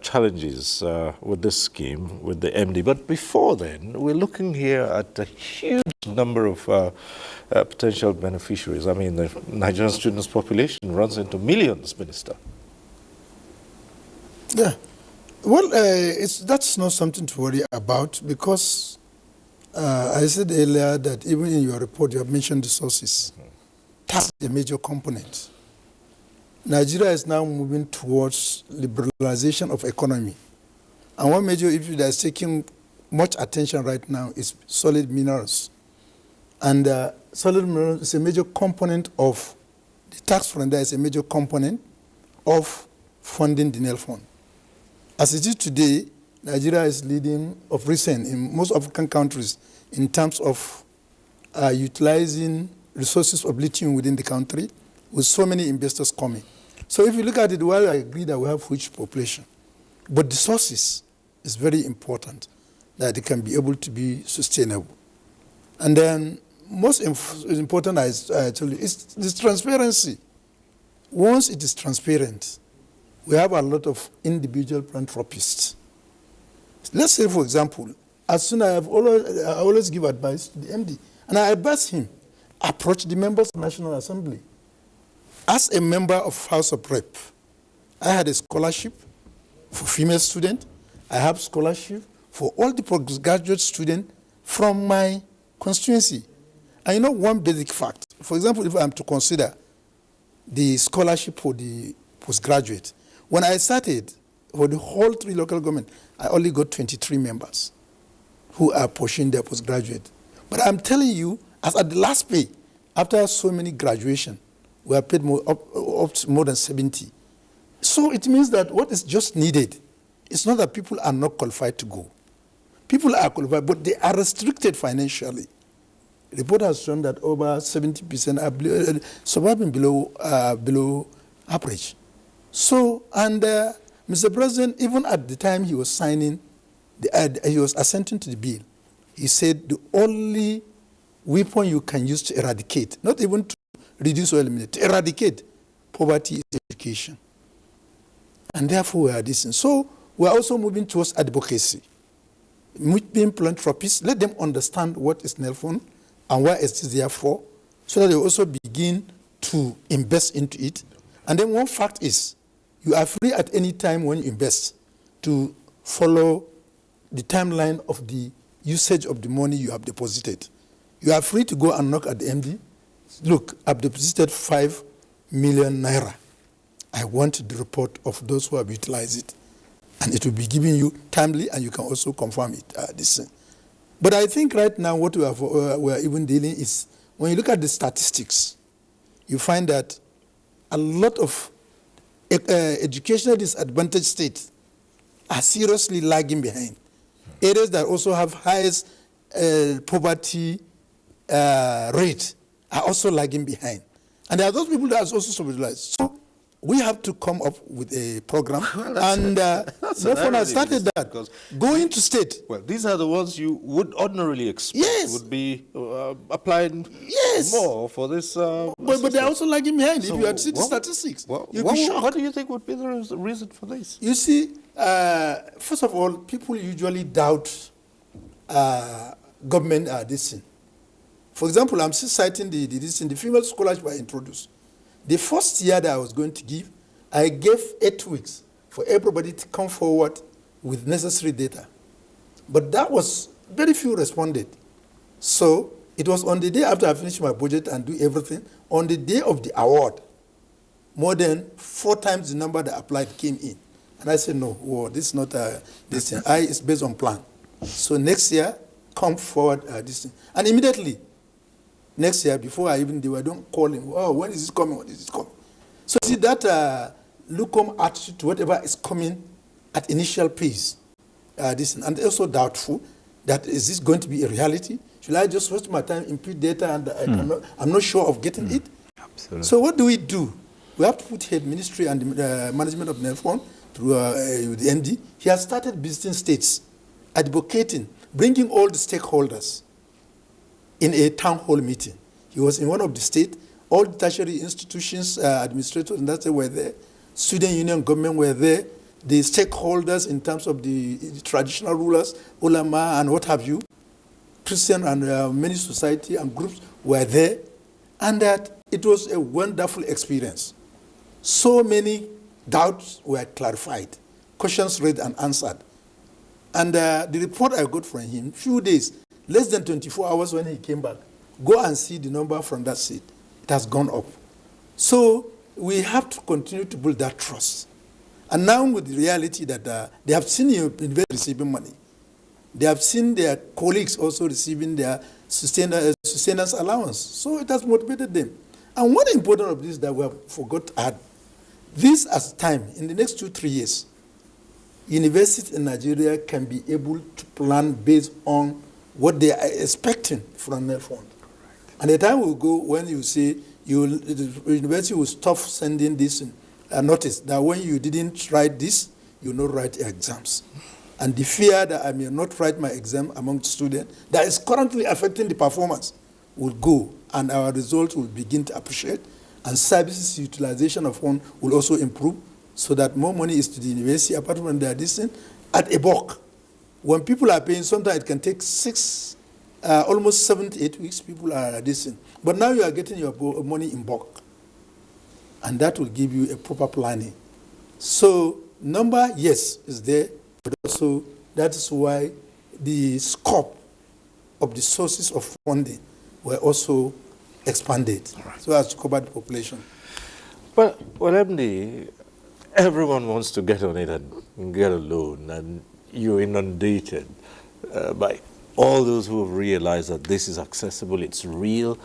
challenges with this scheme, with the MD. But before then, we're looking here at a huge number of potential beneficiaries. I mean, the Nigerian students' population runs into millions, Minister. Yeah. Well, that's not something to worry about because I said earlier that even in your report you have mentioned the sources. Tax is a major component. Nigeria is now moving towards liberalization of economy. And one major issue that is taking much attention right now is solid minerals. And solid minerals is a major component of the tax fund. There is a major component of funding the NELFund. As it is today, Nigeria is leading of recent in most African countries in terms of utilizing resources of lithium within the country with so many investors coming. So if you look at it, while I agree that we have huge population, but the sources is very important that it can be able to be sustainable. And then most important, I tell you, is this transparency. Once it is transparent, we have a lot of individual philanthropists. Let's say, for example, as soon as I always give advice to the MD, and I advise him, approach the members of the National Assembly. As a member of House of Rep, I had a scholarship for female students. I have scholarship for all the postgraduate students from my constituency. I know one basic fact. For example, if I am to consider the scholarship for the postgraduate, when I started for the whole 3 local government, I only got 23 members who are pursuing their postgraduate. But I'm telling you, as at the last pay, after so many graduation, we are paid more than 70. So it means that what is just needed, it's not that people are not qualified to go. People are qualified, but they are restricted financially. The report has shown that over 70% are surviving below average. So, and Mr. President, even at the time he was signing, he was assenting to the bill, he said the only weapon you can use to eradicate, not even to reduce or eliminate, to eradicate poverty is education. And therefore we are listening. So we are also moving towards advocacy. Being philanthropists, let them understand what is NELFund and why it is there for, so that they also begin to invest into it. And then one fact is, you are free at any time when you invest to follow the timeline of the usage of the money you have deposited. You are free to go and knock at the MD. Look, I've deposited 5 million naira. I want the report of those who have utilized it. And it will be giving you timely, and you can also confirm it. But I think right now what we are even dealing is, when you look at the statistics, you find that a lot of educational disadvantaged states are seriously lagging behind. Areas that also have highest poverty rate are also lagging behind. And there are those people that are also subsidized. So we have to come up with a program, and therefore I started that. Going to state. Well, these are the ones you would ordinarily expect would be applying more for this. But they're also lagging behind. If you had seen the statistics, you'd be shocked. What do you think would be the reason for this? You see, first of all, people usually doubt government this thing. For example, I'm still citing the female scholarship I introduced. The first year that I was going to give, I gave 8 weeks for everybody to come forward with necessary data. But that was, very few responded. So it was on the day after I finished my budget and do everything, on the day of the award, more than 4 times the number that applied came in. And I said, no, this is not this thing. It's based on plan. So next year, come forward this thing. And immediately, next year, before I even do, I don't call him, oh, when is this coming? When is this coming? So see that lukewarm attitude to whatever is coming at initial pace, and also doubtful that is this going to be a reality? Should I just waste my time, input data, and I'm not sure of getting it? Absolutely. So what do? We have to put head ministry and the management of NELFON through the MD. He has started visiting states, advocating, bringing all the stakeholders in a town hall meeting. He was in one of the states. All the tertiary institutions, administrators, and that's were there. Student union government were there. The stakeholders in terms of the traditional rulers, ulama, and what have you, Christian and many society and groups were there, and that it was a wonderful experience. So many doubts were clarified, questions read and answered. And the report I got from him, few days, less than 24 hours when he came back, go and see the number from that seat. It has gone up. So we have to continue to build that trust. And now with the reality that they have seen university receiving money, they have seen their colleagues also receiving their sustenance allowance. So it has motivated them. And one important of this that we have forgot to add, this as time, in the next 2-3 years, universities in Nigeria can be able to plan based on what they are expecting from their fund. And the time will go when you say the university will stop sending this notice that when you didn't write this, you will not write exams. And the fear that I may not write my exam among students that is currently affecting the performance will go, and our results will begin to appreciate, and services utilization of funds will also improve, so that more money is to the university apart from their distance at a bulk. When people are paying, sometimes it can take almost 7 to 8 weeks, people are distant. But now you are getting your money in bulk. And that will give you a proper planning. So number, yes, is there, but also that is why the scope of the sources of funding were also expanded, so as to cover the population. Well, MD, everyone wants to get on it and get a loan, and you're inundated by all those who have realized that this is accessible, it's real,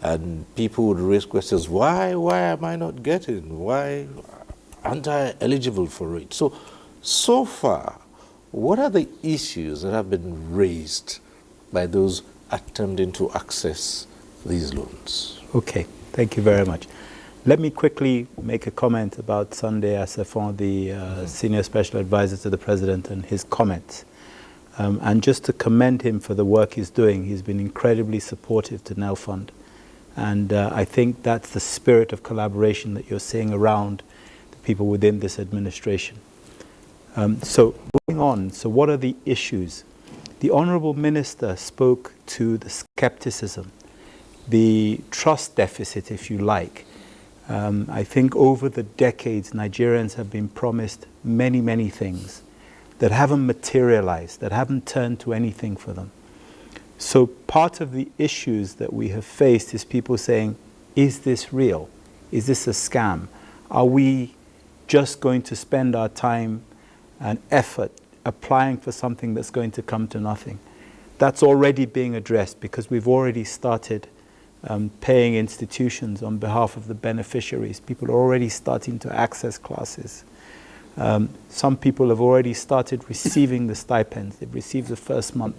and people would raise questions, why am I not getting? Why aren't I eligible for it? So far, what are the issues that have been raised by those attempting to access these loans? Okay, thank you very much. Let me quickly make a comment about Sunday Asafon, the Senior Special Advisor to the President, and his comments. And just to commend him for the work he's doing. He's been incredibly supportive to NELFund. And I think that's the spirit of collaboration that you're seeing around the people within this administration. So going on, so what are the issues? The Honourable Minister spoke to the skepticism, the trust deficit, if you like. I think over the decades, Nigerians have been promised many, many things that haven't materialized, that haven't turned to anything for them. So part of the issues that we have faced is people saying, is this real? Is this a scam? Are we just going to spend our time and effort applying for something that's going to come to nothing? That's already being addressed because we've already started paying institutions on behalf of the beneficiaries. People are already starting to access classes. Some people have already started receiving the stipends. They've received the first month.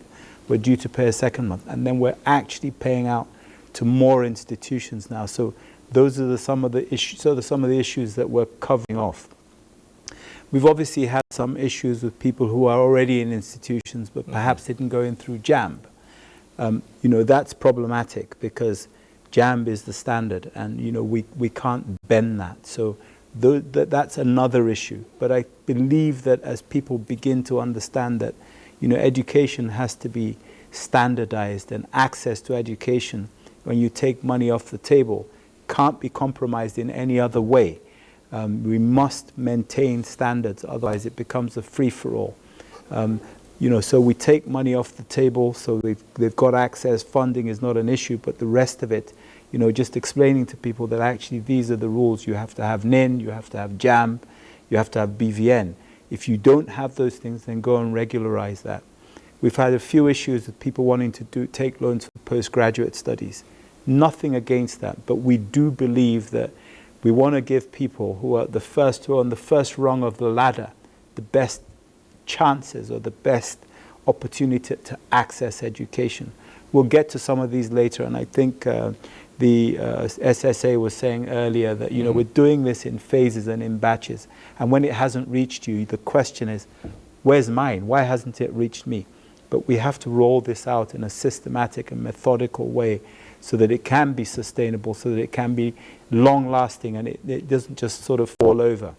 We're due to pay a second month. And then we're actually paying out to more institutions now. So those are some of the issues that we're covering off. We've obviously had some issues with people who are already in institutions but perhaps didn't go in through JAMB. That's problematic because JAMB is the standard, and we can't bend that. So that's another issue. But I believe that as people begin to understand that education has to be standardized, and access to education, when you take money off the table, can't be compromised in any other way. We must maintain standards, otherwise it becomes a free-for-all. So we take money off the table, so they've got access, funding is not an issue, but the rest of it, just explaining to people that actually these are the rules. You have to have NIN, you have to have JAMB, you have to have BVN. If you don't have those things, then go and regularize that. We've had a few issues with people wanting to take loans for postgraduate studies. Nothing against that, but we do believe that we want to give people who are on the first rung of the ladder the best chances or the best opportunity to access education. We'll get to some of these later, and I think the SSA was saying earlier that we're doing this in phases and in batches, and when it hasn't reached you, the question is, where's mine? Why hasn't it reached me? But we have to roll this out in a systematic and methodical way so that it can be sustainable, so that it can be long-lasting, and it doesn't just sort of fall over.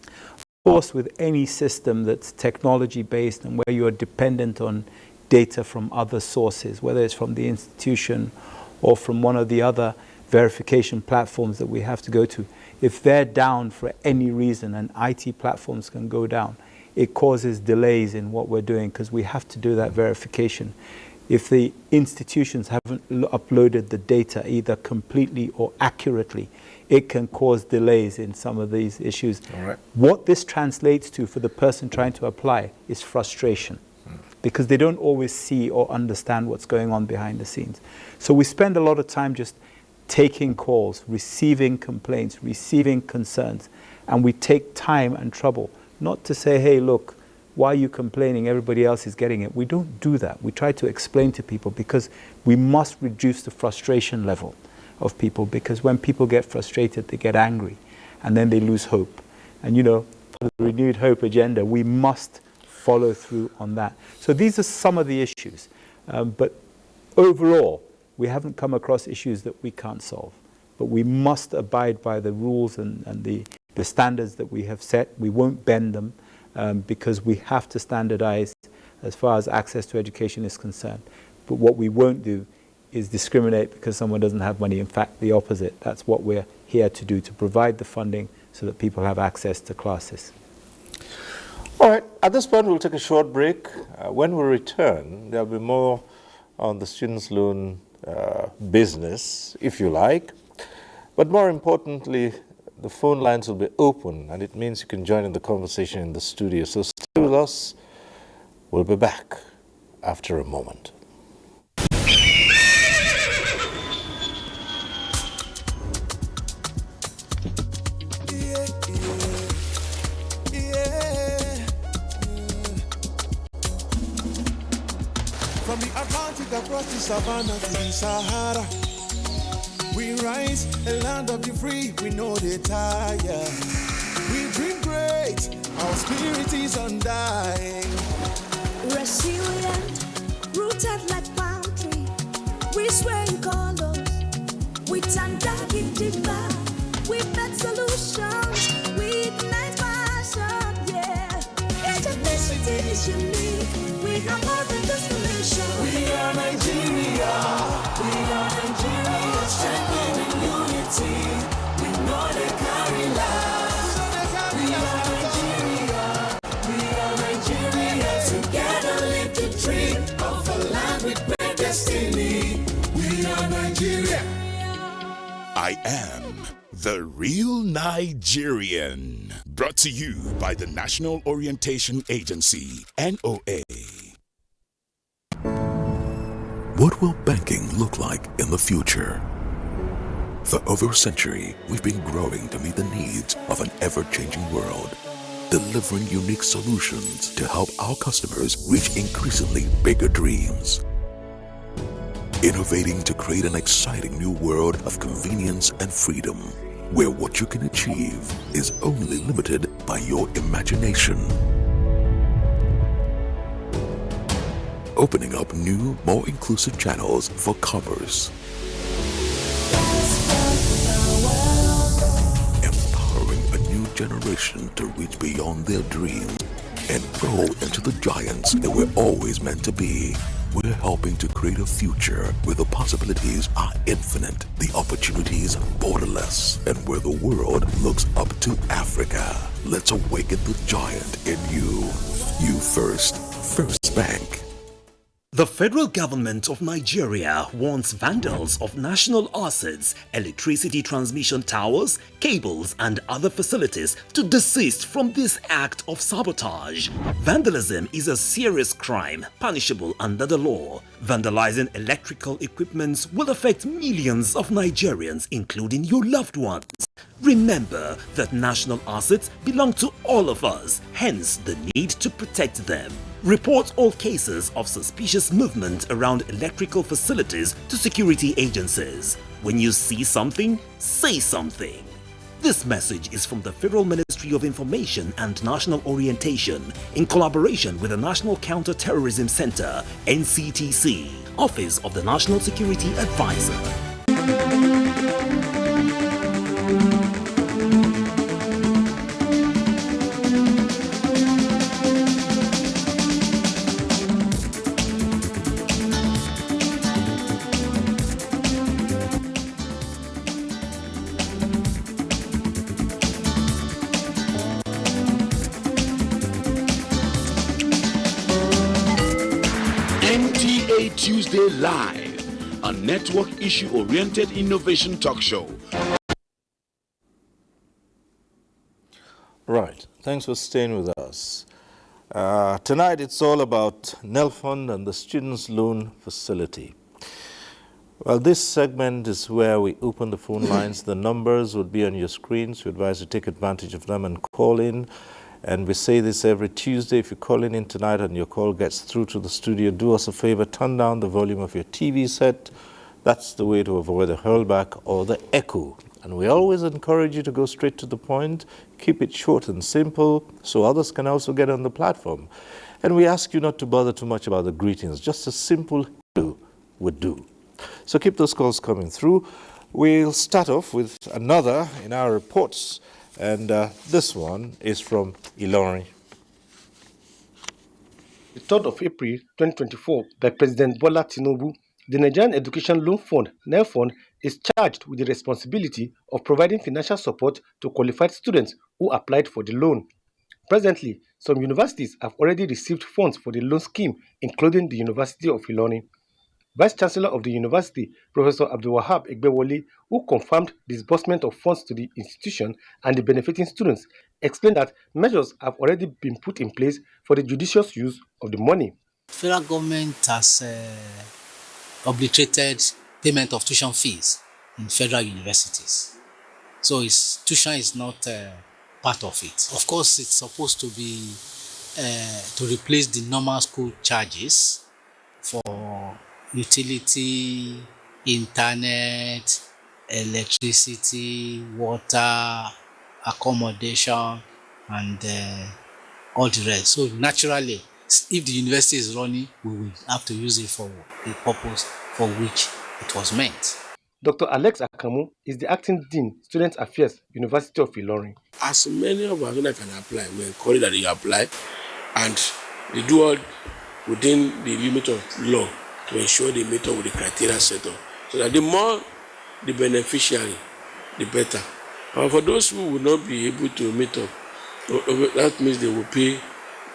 Of course, with any system that's technology-based and where you're dependent on data from other sources, whether it's from the institution or from one of the other verification platforms that we have to go to, if they're down for any reason, and IT platforms can go down, it causes delays in what we're doing because we have to do that verification. If the institutions haven't uploaded the data either completely or accurately, it can cause delays in some of these issues. All right. What this translates to for the person trying to apply is frustration, because they don't always see or understand what's going on behind the scenes. So we spend a lot of time just taking calls, receiving complaints, receiving concerns, and we take time and trouble, not to say, hey, look, why are you complaining? Everybody else is getting it. We don't do that. We try to explain to people because we must reduce the frustration level of people, because when people get frustrated, they get angry and then they lose hope. And for the renewed hope agenda, we must follow through on that. So these are some of the issues. But overall, we haven't come across issues that we can't solve. But we must abide by the rules and the standards that we have set. We won't bend them. Because we have to standardize as far as access to education is concerned. But what we won't do is discriminate because someone doesn't have money. In fact, the opposite. That's what we're here to do, to provide the funding so that people have access to classes. All right, at this point, we'll take a short break. When we return, there'll be more on the students' loan business, if you like. But more importantly, the phone lines will be open, and it means you can join in the conversation in the studio. So stay with us. We'll be back after a moment. From the Atlantic across the savannah to the Sahara, we rise, a land of the free, we know they tire. We dream great, our spirit is undying. Resilient, rooted like palm tree, we sway in colors, we stand up in demand, we make solutions, we ignite passion, yeah. Each ethnicity is unique, we have more than just a nation. We are Nigeria, we are Nigeria, strengthening unity, we know they carry lives. We are Nigeria, we are Nigeria, together live the dream of a land with great destiny. We are Nigeria. I am the real Nigerian. Brought to you by the National Orientation Agency, NOA. What will banking look like in the future? For over a century, we've been growing to meet the needs of an ever-changing world, delivering unique solutions to help our customers reach increasingly bigger dreams. innovating to create an exciting new world of convenience and freedom, where what you can achieve is only limited by your imagination. Opening up new, more inclusive channels for commerce. Empowering a new generation to reach beyond their dreams and grow into the giants they were always meant to be. We're helping to create a future where the possibilities are infinite, the opportunities borderless, and where the world looks up to Africa. Let's awaken the giant in you. You first. First Bank. The federal government of Nigeria warns vandals of national assets, electricity transmission towers, cables, and other facilities to desist from this act of sabotage. Vandalism is a serious crime punishable under the law. Vandalizing electrical equipment will affect millions of Nigerians, including your loved ones. Remember that national assets belong to all of us, hence the need to protect them. Report all cases of suspicious movement around electrical facilities to security agencies. When you see something, say something. This message is from the Federal Ministry of Information and National Orientation in collaboration with the National Counter-Terrorism Center, NCTC, Office of the National Security Advisor. NTA Tuesday Live, a network issue-oriented innovation talk show. Right. Thanks for staying with us. Tonight it's all about NELFund and the Students' Loan Facility. Well, this segment is where we open the phone lines. The numbers would be on your screens. We advise you to take advantage of them and call in. And we say this every Tuesday. If you're calling in tonight and your call gets through to the studio, do us a favor, turn down the volume of your TV set. That's the way to avoid the hurlback or the echo. And we always encourage you to go straight to the point, keep it short and simple so others can also get on the platform. And we ask you not to bother too much about the greetings. Just a simple hello would do. So keep those calls coming through. We'll start off with another in our reports. And this one is from Ilorin. The 3rd of April 2024 by President Bola Tinubu, the Nigerian Education Loan Fund, NELFund, is charged with the responsibility of providing financial support to qualified students who applied for the loan. Presently, some universities have already received funds for the loan scheme, including the University of Ilorin. Vice Chancellor of the University, Professor Abdulwahab Egbewole, who confirmed disbursement of funds to the institution and the benefiting students, explained that measures have already been put in place for the judicious use of the money. Federal government has obliterated payment of tuition fees in federal universities. So tuition is not part of it. Of course, it's supposed to be to replace the normal school charges for utility, internet, electricity, water, accommodation, and all the rest. So naturally, if the university is running, we will have to use it for the purpose for which it was meant. Dr. Alex Akamu is the acting dean, Student Affairs, University of Ilorin. As many of our students can apply, we encourage that they apply, and they do all within the limit of law to ensure they meet up with the criteria set up. So that the more the beneficiary, the better. But for those who will not be able to meet up, that means they will pay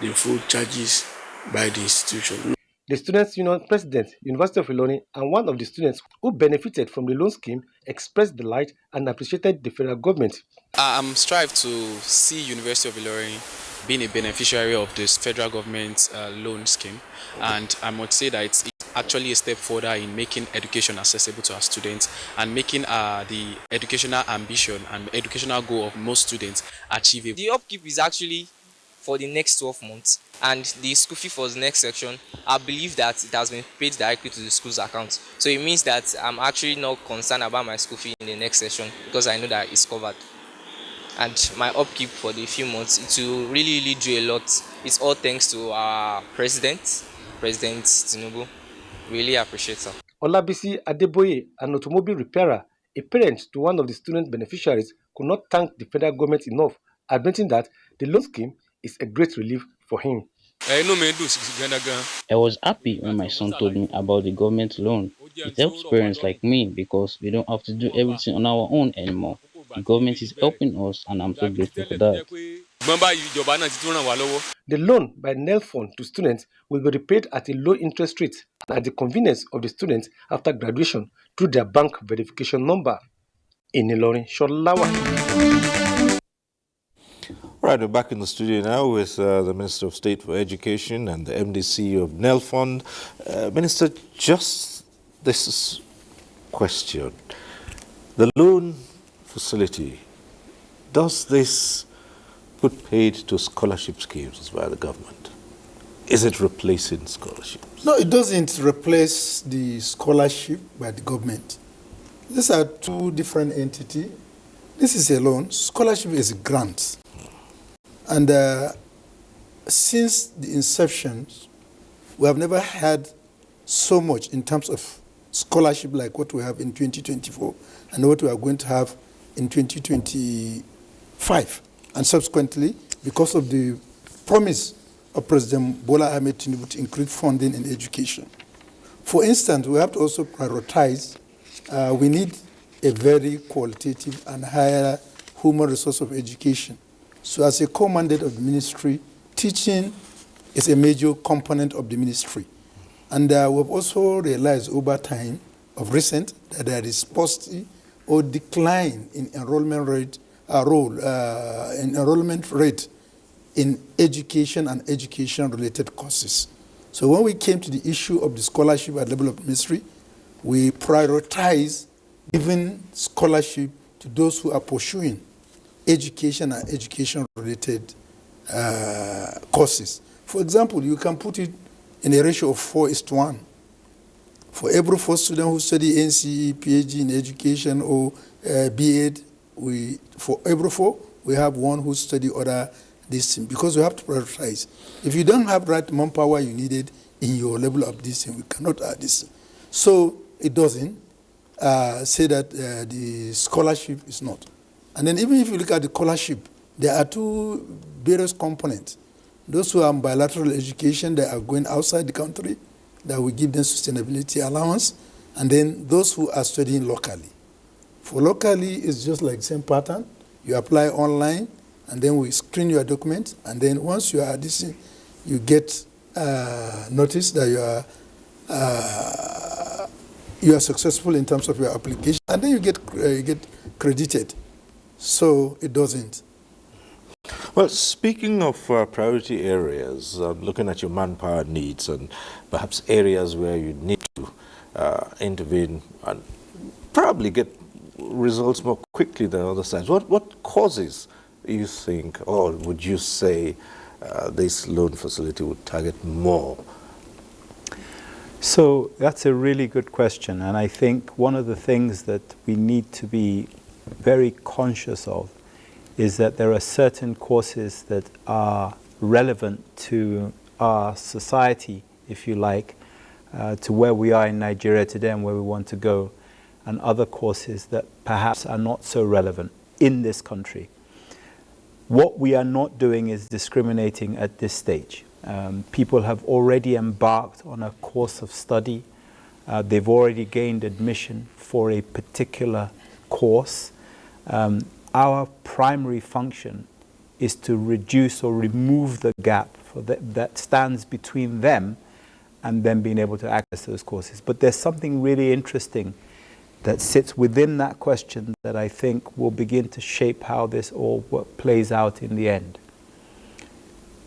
the full charges by the institution. The Students' Union President, University of Ilorin, and one of the students who benefited from the loan scheme expressed delight and appreciated the federal government. I'm strived to see University of Ilorin being a beneficiary of this federal government loan scheme, and I must say that it's actually a step further in making education accessible to our students and making the educational ambition and educational goal of most students achievable. The upkeep is actually for the next 12 months, and the school fee for the next section, I believe that it has been paid directly to the school's account. So it means that I'm actually not concerned about my school fee in the next session because I know that it's covered. And my upkeep for the few months, it will really do a lot. It's all thanks to our President Tinubu. Really appreciate her. Olabisi Adeboye, an automobile repairer, a parent to one of the student beneficiaries, could not thank the federal government enough, admitting that the loan scheme is a great relief for him. I was happy when my son told me about the government loan. It helps parents like me because we don't have to do everything on our own anymore. The government is helping us, and I'm so grateful for that. The loan by Nelfund to students will be repaid at a low interest rate and at the convenience of the students after graduation through their bank verification number. In Ilorin, Sholawa. All right, we're back in the studio now with the Minister of State for Education and the MDC of Nelfund. Minister, just this question. The loan facility, does this put paid to scholarship schemes by the government? Is it replacing scholarships? No, it doesn't replace the scholarship by the government. These are two different entities. This is a loan. Scholarship is a grant. And since the inception, we have never had so much in terms of scholarship like what we have in 2024 and what we are going to have in 2025. And subsequently, because of the promise of President Bola Ahmed Tinubu to increase funding in education. For instance, we have to also prioritize, we need a very qualitative and higher human resource of education. So as a core mandate of the ministry, teaching is a major component of the ministry. And we've also realized over time of recent that there is paucity or decline in enrollment rate in education and education-related courses. So when we came to the issue of the scholarship at the level of the ministry, we prioritize giving scholarship to those who are pursuing education and education-related courses. For example, you can put it in a ratio of 4:1. For every 4 students who study NCE, PhD in education, or B.Ed, for every 4, we have one who study other discipline, because we have to prioritize. If you don't have right manpower you needed in your level of discipline, we cannot add this. So it doesn't say that the scholarship is not. And then even if you look at the scholarship, there are two various components. Those who are in bilateral education that are going outside the country, that we give them sustainability allowance, and then those who are studying locally. For locally, it's just like the same pattern. You apply online, and then we screen your documents, and then once you are this, you get notice that you are successful in terms of your application, and then you get credited. So it doesn't. Well, speaking of priority areas, looking at your manpower needs and perhaps areas where you need to intervene and probably get results more quickly than other sides, what causes you think, or would you say, this loan facility would target more? So that's a really good question, and I think one of the things that we need to be very conscious of is that there are certain courses that are relevant to our society, if you like, to where we are in Nigeria today and where we want to go, and other courses that perhaps are not so relevant in this country. What we are not doing is discriminating at this stage. People have already embarked on a course of study. They've already gained admission for a particular course. Our primary function is to reduce or remove the gap that stands between them and them being able to access those courses. But there's something really interesting that sits within that question that I think will begin to shape how this all plays out in the end.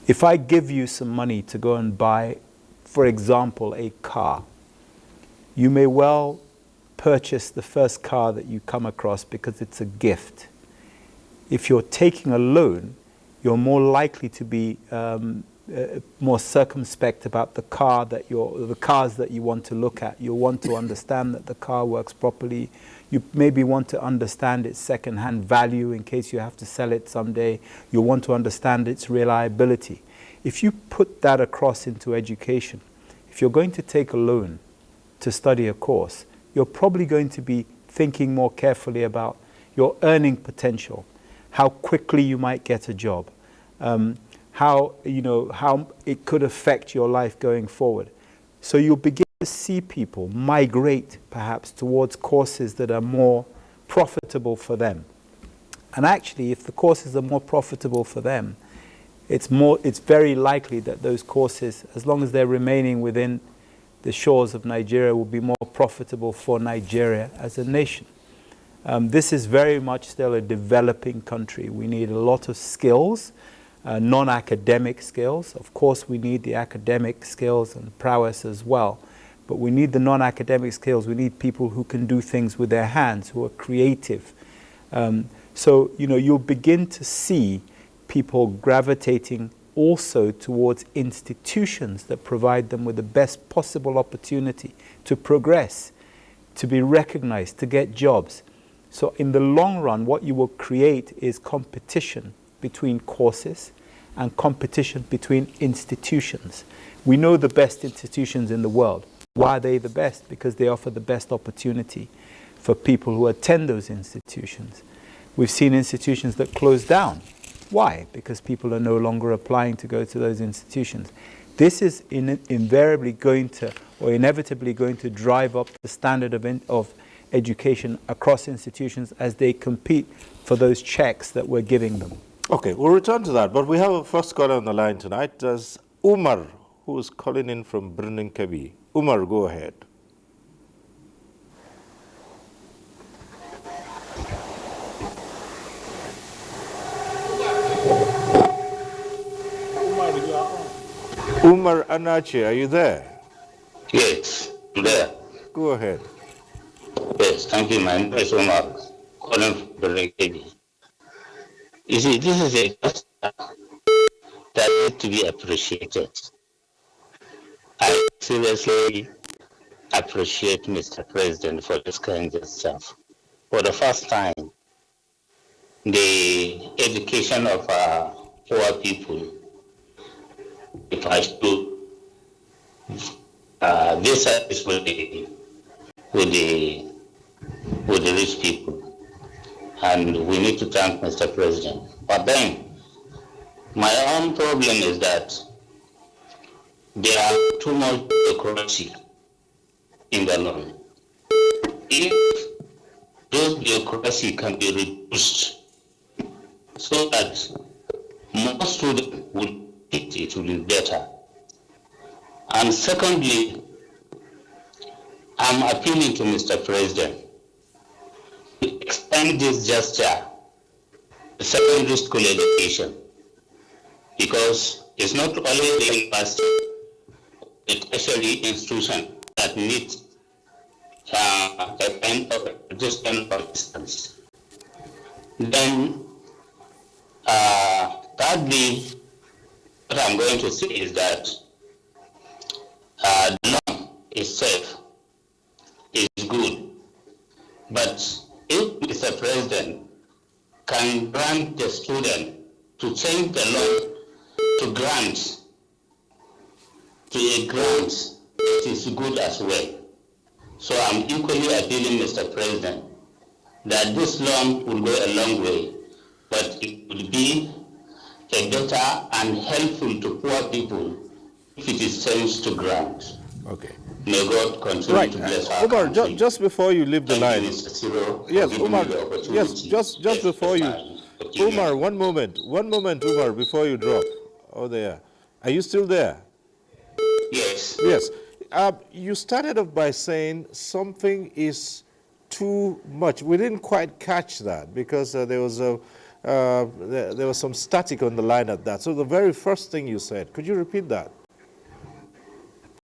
If I give you some money to go and buy, for example, a car, you may well purchase the first car that you come across because it's a gift. If you're taking a loan, You're more likely to be more circumspect about the cars that you want to look at. You want to understand that the car works properly. You maybe want to understand its second-hand value in case you have to sell it someday. You want to understand its reliability. If you put that across into education, if you're going to take a loan to study a course, you're probably going to be thinking more carefully about your earning potential, how quickly you might get a job, how it could affect your life going forward. So you'll begin to see people migrate perhaps towards courses that are more profitable for them. And actually, if the courses are more profitable for them, it's very likely that those courses, as long as they're remaining within the shores of Nigeria, will be more profitable for Nigeria as a nation. This is very much still a developing country. We need a lot of skills, non-academic skills. Of course, we need the academic skills and prowess as well. But we need the non-academic skills. We need people who can do things with their hands, who are creative. So, you'll begin to see people gravitating also towards institutions that provide them with the best possible opportunity to progress, to be recognized, to get jobs. So in the long run, what you will create is competition between courses and competition between institutions. We know the best institutions in the world. Why are they the best? Because they offer the best opportunity for people who attend those institutions. We've seen institutions that close down. Why? Because people are no longer applying to go to those institutions. This is invariably going to, or inevitably going to, drive up the standard of education across institutions as they compete for those checks that we're giving them. Okay, we'll return to that, but we have a first caller on the line tonight. There's Umar, who is calling in from Birnin Kebbi. Umar, go ahead. Umar Anache, are you there? Yes, there. Go ahead. Yes, thank you, my name is Omar, calling from Berekedi. You see, this is a gesture that needs to be appreciated. I seriously appreciate Mr. President for this kind of stuff. For the first time, the education of poor people, if I should, this service with the rich people, and we need to thank Mr. President. But then, my own problem is that there are too much bureaucracy in the loan. If those bureaucracy can be reduced so that more students will fit, it will be better. And secondly, I'm appealing to Mr. President to extend this gesture to secondary school education, because it's not only the university, it's actually institution that need a kind of adjustment for distance. Then, thirdly, what I'm going to say is that the law itself is good, but if Mr. President can grant the student to change the law to grants, to a grant, it is good as well. So I'm equally appealing, Mr. President, that this loan will go a long way, but it will be a better and helpful to poor people if it is changed to grant. Okay. May God continue to bless our Umar, country. just before you leave the line. Yes, Umar, yes, just before you. Umar, one moment, Umar, before you drop. Oh, there. Are you still there? Yes. Yes. You started off by saying something is too much. We didn't quite catch that because there was some static on the line at that. So the very first thing you said, could you repeat that?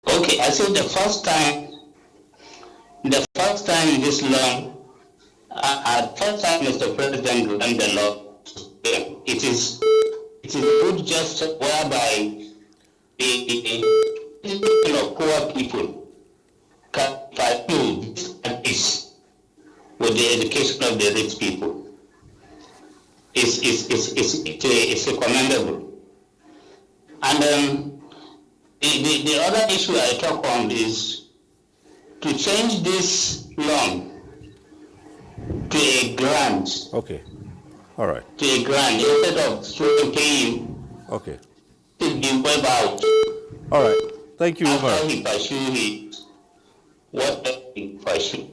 Okay, I said the first time this law, first time Mr. President ran the law, it is good gesture whereby the poor people can pursue this with the education of the rich people. It's commendable. And the other issue I talk on is to change this loan to a grant. Okay. All right. To a grant instead of student paying. Okay. To be wiped out. All right. Thank you, Umar. After he pursue it, what he pursue.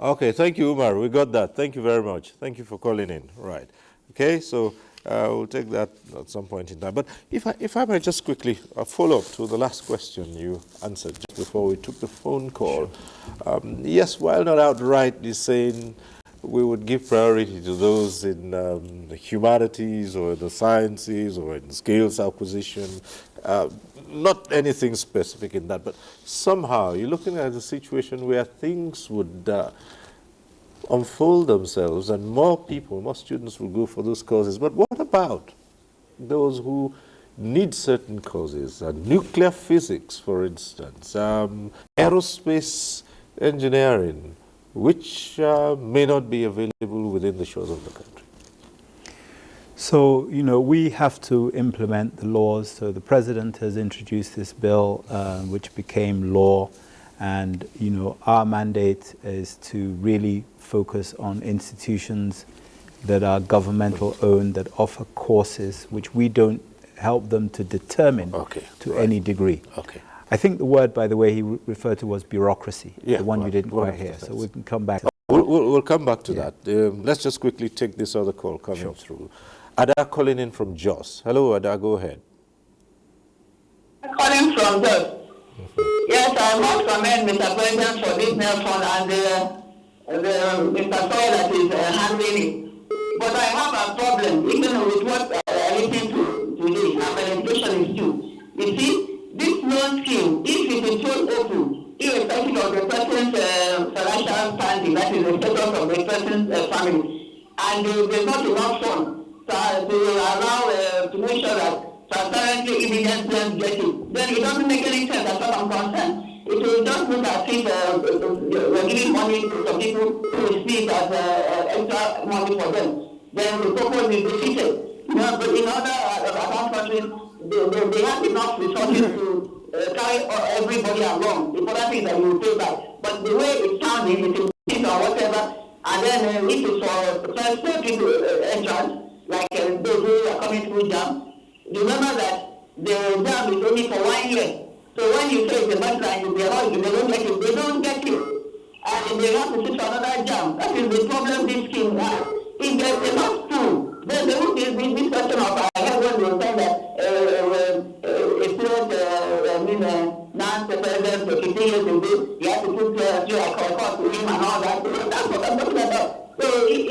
Okay, thank you, Umar. We got that. Thank you very much. Thank you for calling in. Right. Okay, so we'll take that at some point in time. But if I might just quickly follow up to the last question you answered just before we took the phone call. Yes, while not outrightly saying we would give priority to those in the humanities or the sciences or in skills acquisition, not anything specific in that, but somehow you're looking at a situation where things would unfold themselves and more people, more students will go for those courses. But what about those who need certain courses? Nuclear physics, for instance, aerospace engineering, which may not be available within the shores of the country. So, we have to implement the laws. So the president has introduced this bill, which became law. And, our mandate is to really focus on institutions that are governmental owned, that offer courses which we don't help them to determine to any degree. Okay. I think the word, by the way, he referred to was bureaucracy, yeah, the one you didn't quite 100%. hear. So we can come back. We'll come back to that. Let's just quickly take this other call coming through. Ada calling in from Jos. Hello, Ada, go ahead. Calling from Jos. Yes, I must commend Mr. President for this nail fund and Mr. Soy that is handling it. But I have a problem, even with what I listened to today, and my education is due. You see, this loan scheme, if it is so open, irrespective of the person's financial standing, that is the status of the person's family, and there's not enough funds to allow to make sure that transparently evidence don't get it, then it doesn't make any sense as far as I'm concerned. It will just look as if we're giving money to some people who see it as extra money for them. Then the purpose is defeated. But in other advanced countries, they have enough resources to carry everybody along. The important thing is that you pay back. But the way it's sounding, it's a or whatever, and then if it's for first people entrance, like those who are coming through JAM, remember that the JAM is only for 1 year. So when you say the baseline, they don't get it. They don't get it. And they have to sit for another JAM. That is the problem this scheme has. If there's enough pool, then there will be this question of I heard when they were saying that a student, non-president, 15 years ago, you have to put a cost to him and all that. That's what I'm talking about. So if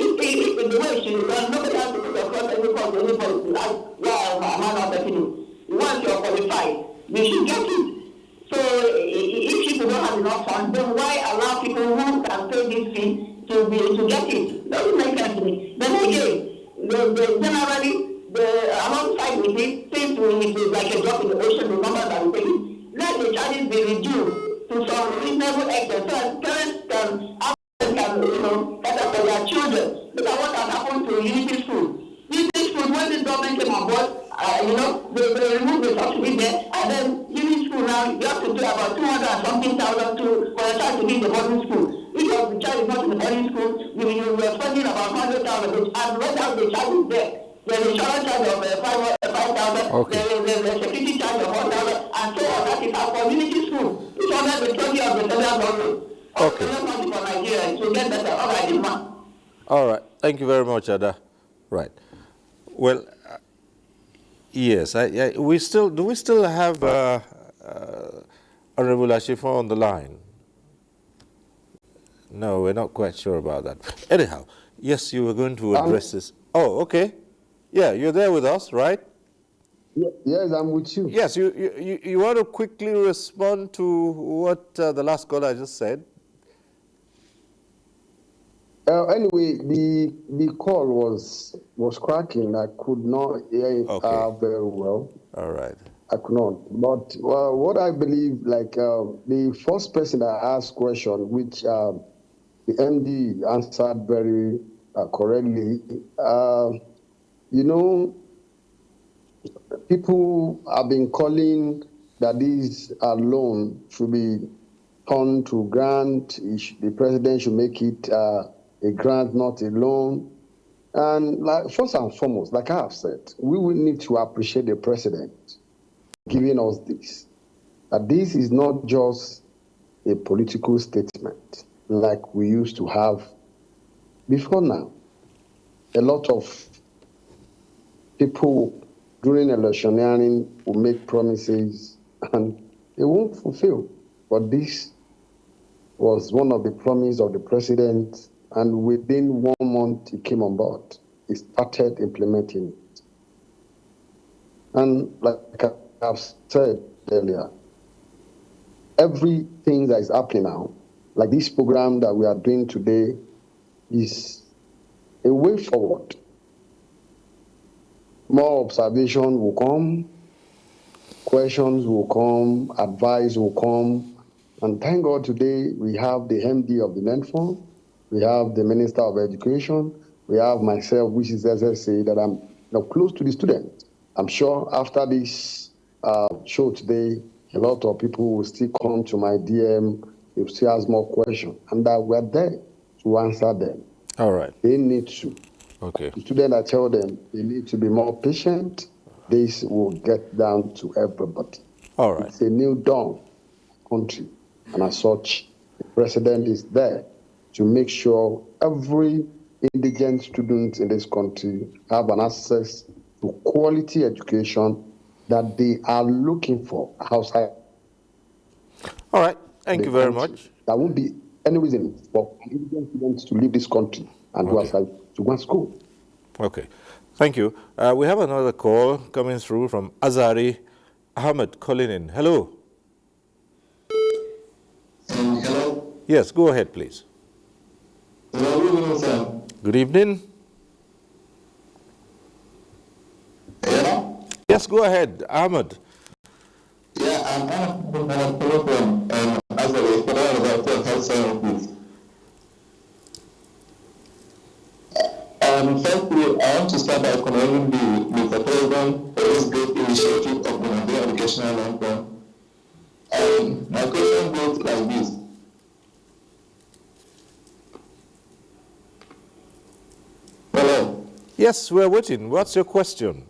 the way she done, nobody has to put across any cost to anybody. I'm not taking it. Once you're qualified, you should get it. So if people don't have enough funds, then why allow people who can pay this fee to get it? Doesn't make sense to me. Then again, generally, alongside with it, since it is like a drop in the ocean, the numbers that we take, let the charges be reduced to some reasonable extent so as parents can cater for their children. Look at what has happened to Unity School. Unity School, when this government came on board, they removed the subsidy there, and then Unity School now, you have to pay about 200 and something thousand for a child to be in the boarding school. If the child is not in the boarding school, you are spending about 100,000, and right now the child is there. There's a insurance charge of 5,000, there's a security charge of 1,000, and so on. That is our community school. It's under the 20 of the federal government. Okay. For Nigeria, to get better. All right, man. All right. Thank you very much, Ada. Right. Well, yes. Do we still have Honorable Ashifo on the line? No, we're not quite sure about that. Anyhow, yes, you were going to address this. Oh, okay. Yeah, you're there with us, right? Yes, I'm with you. Yes, you want to quickly respond to what the last caller just said? Anyway, the call was cracking. I could not hear it very well. All right. I could not. But what I believe, like the first person that asked question, which the MD answered very correctly. You know, people have been calling that this loan should be turned to grant. The president should make it a grant, not a loan. And like, first and foremost, like I have said, we will need to appreciate the president giving us this. That this is not just a political statement like we used to have before now. A lot of people during electioneering will make promises and they won't fulfill. But this was one of the promises of the president, and within 1 month he came on board. He started implementing it. And like I've said earlier, everything that is happening now, like this program that we are doing today, is a way forward. More observation will come, questions will come, advice will come. And thank God today we have the MD of the NENFON, we have the Minister of Education, we have myself, which is SSA, that I'm close to the students. I'm sure after this show today, a lot of people will still come to my DM, they'll still ask more questions, and that we're there to answer them. All right. They need to. Okay. The students, I tell them, they need to be more patient. This will get down to everybody. All right. It's a new dawn country, and as such, the president is there to make sure every indigent student in this country have an access to quality education that they are looking for outside. All right. Thank you very much. There won't be any reason for indigent students to leave this country and go outside to go to school. Okay. Thank you. We have another call coming through from Azari Ahmed calling in. Hello. Hello. Yes, go ahead, please. Hello, good evening, sir. Good evening. Hello? Yes, go ahead, Ahmed. Yeah, I'm from Azari, Health Sciences. Firstly, I want to start by commending Mr. President for his great initiative of the Nigerian educational loan fund. My question goes like this. Hello? Yes, we're waiting. What's your question?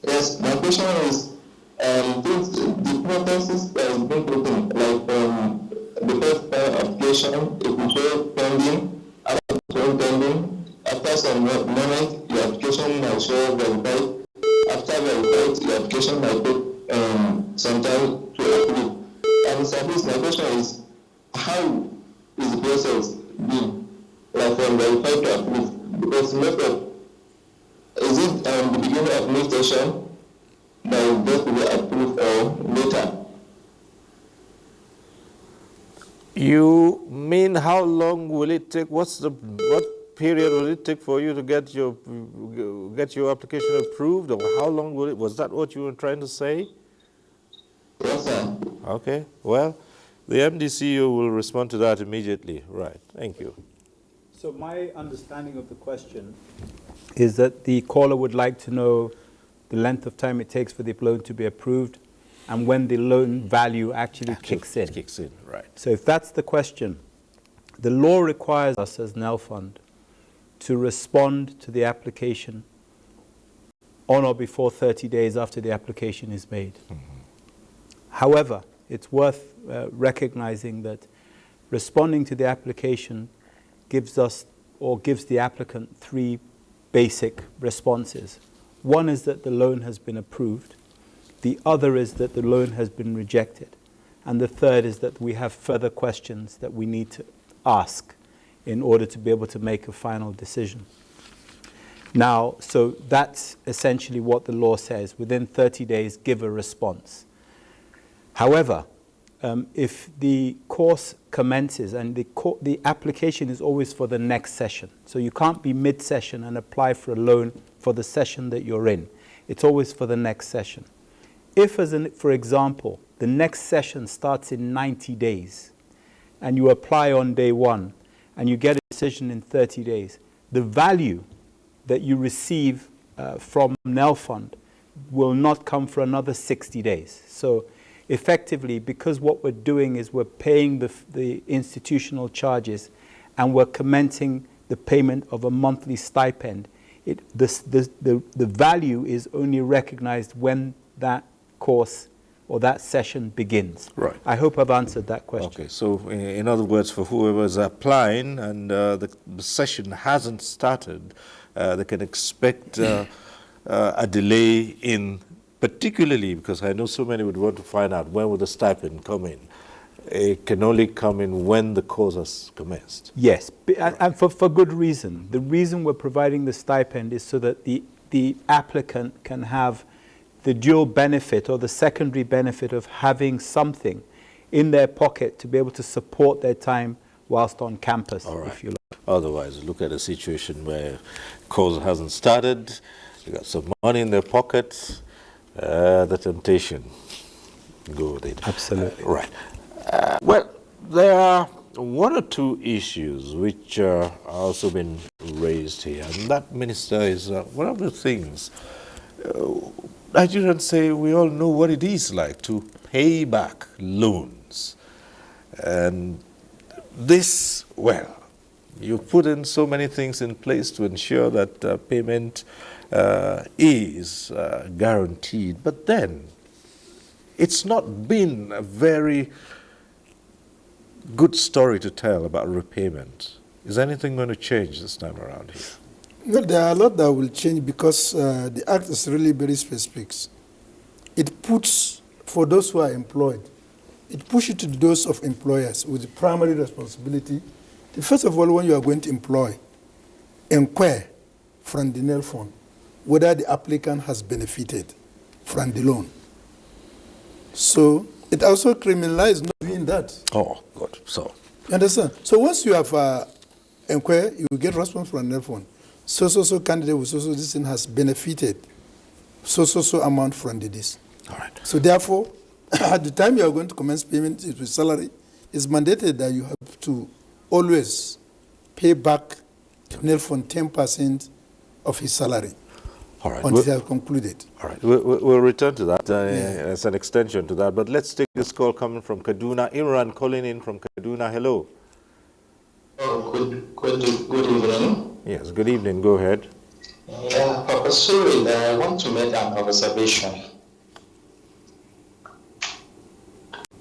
Yes, my question is, the processes that is being taken, like the first application, if you show pending, after pending, after some moment, your application might show verified. After verified, your application might take some time to approve. And service, my question is, how is the process being, like from verified to approve? Because is it the beginning of new session that will just be approved or later? You mean how long will it take? What period will it take for you to get your application approved, or how long will it? Was that what you were trying to say? Yes, sir. Okay. Well, the MDCU will respond to that immediately. Right. Thank you. So my understanding of the question is that the caller would like to know the length of time it takes for the loan to be approved and when the loan value actually kicks in. Kicks in, right. So if that's the question, the law requires us as NELFund to respond to the application on or before 30 days after the application is made. However, it's worth recognizing that responding to the application gives us, or gives the applicant, three basic responses. One is that the loan has been approved. The other is that the loan has been rejected. And the third is that we have further questions that we need to ask in order to be able to make a final decision. Now, so that's essentially what the law says. Within 30 days, give a response. However, if the course commences, and the application is always for the next session. So you can't be mid-session and apply for a loan for the session that you're in. It's always for the next session. If, for example, the next session starts in 90 days, and you apply on day 1, and you get a decision in 30 days, the value that you receive from NELFund will not come for another 60 days. So effectively, because what we're doing is we're paying the institutional charges and we're commencing the payment of a monthly stipend, the value is only recognized when that course or that session begins. Right. I hope I've answered that question. Okay, so in other words, for whoever is applying and the session hasn't started, they can expect a delay in, particularly because I know so many would want to find out when will the stipend come in. It can only come in when the course has commenced. Yes, and for good reason. The reason we're providing the stipend is so that the applicant can have the dual benefit or the secondary benefit of having something in their pocket to be able to support their time whilst on campus, if you like. Otherwise, look at a situation where course hasn't started, you got some money in their pocket, the temptation, go with it. Absolutely. Right. Well, there are one or two issues which are also been raised here, and that, Minister, is one of the things. Nigerians say we all know what it is like to pay back loans. And this, well, you put in so many things in place to ensure that payment is guaranteed. But then, it's not been a very good story to tell about repayment. Is anything going to change this time around here? Well, there are a lot that will change because the Act is really very specific. It puts, for those who are employed, it pushes to those of employers with the primary responsibility. First of all, when you are going to employ, inquire from the NELFund whether the applicant has benefited from the loan. So it also criminalizes not doing that. Oh, good. So you understand? So once you have inquired, you will get response from NELFund. So candidate with this thing has benefited so amount from this. All right. So therefore, at the time you are going to commence payment with salary, it's mandated that you have to always pay back to NELFund 10% of his salary. All right. Until it has concluded. All right. We'll return to that as an extension to that. But let's take this call coming from Kaduna. Imran calling in from Kaduna. Hello. Oh, good evening. Yes, good evening. Go ahead. Yeah, Papa Cyril, I want to make an observation.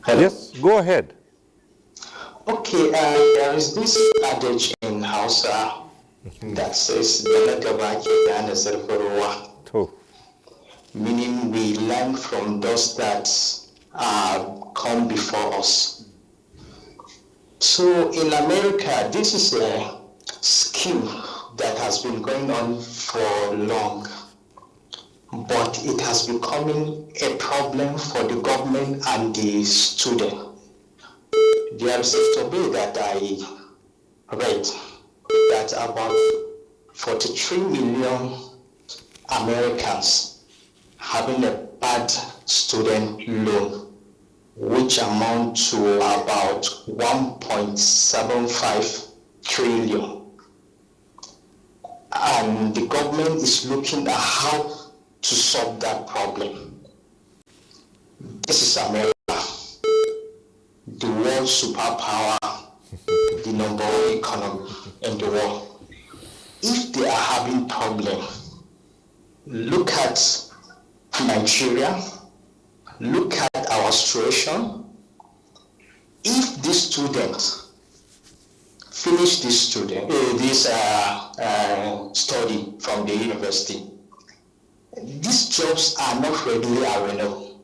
Hello? Yes, go ahead. Okay, there is this adage in Hausa that says, meaning we learn from those that come before us. So in America, this is a scheme that has been going on for long, but it has becoming a problem for the government and the student. There is a survey that I read that about 43 million Americans having a bad student loan, which amount to about 1.75 trillion. And the government is looking at how to solve that problem. This is America, the world superpower, the number one economy in the world. If they are having problem, look at Nigeria, look at our situation. If these students finish this study from the university, these jobs are not readily available.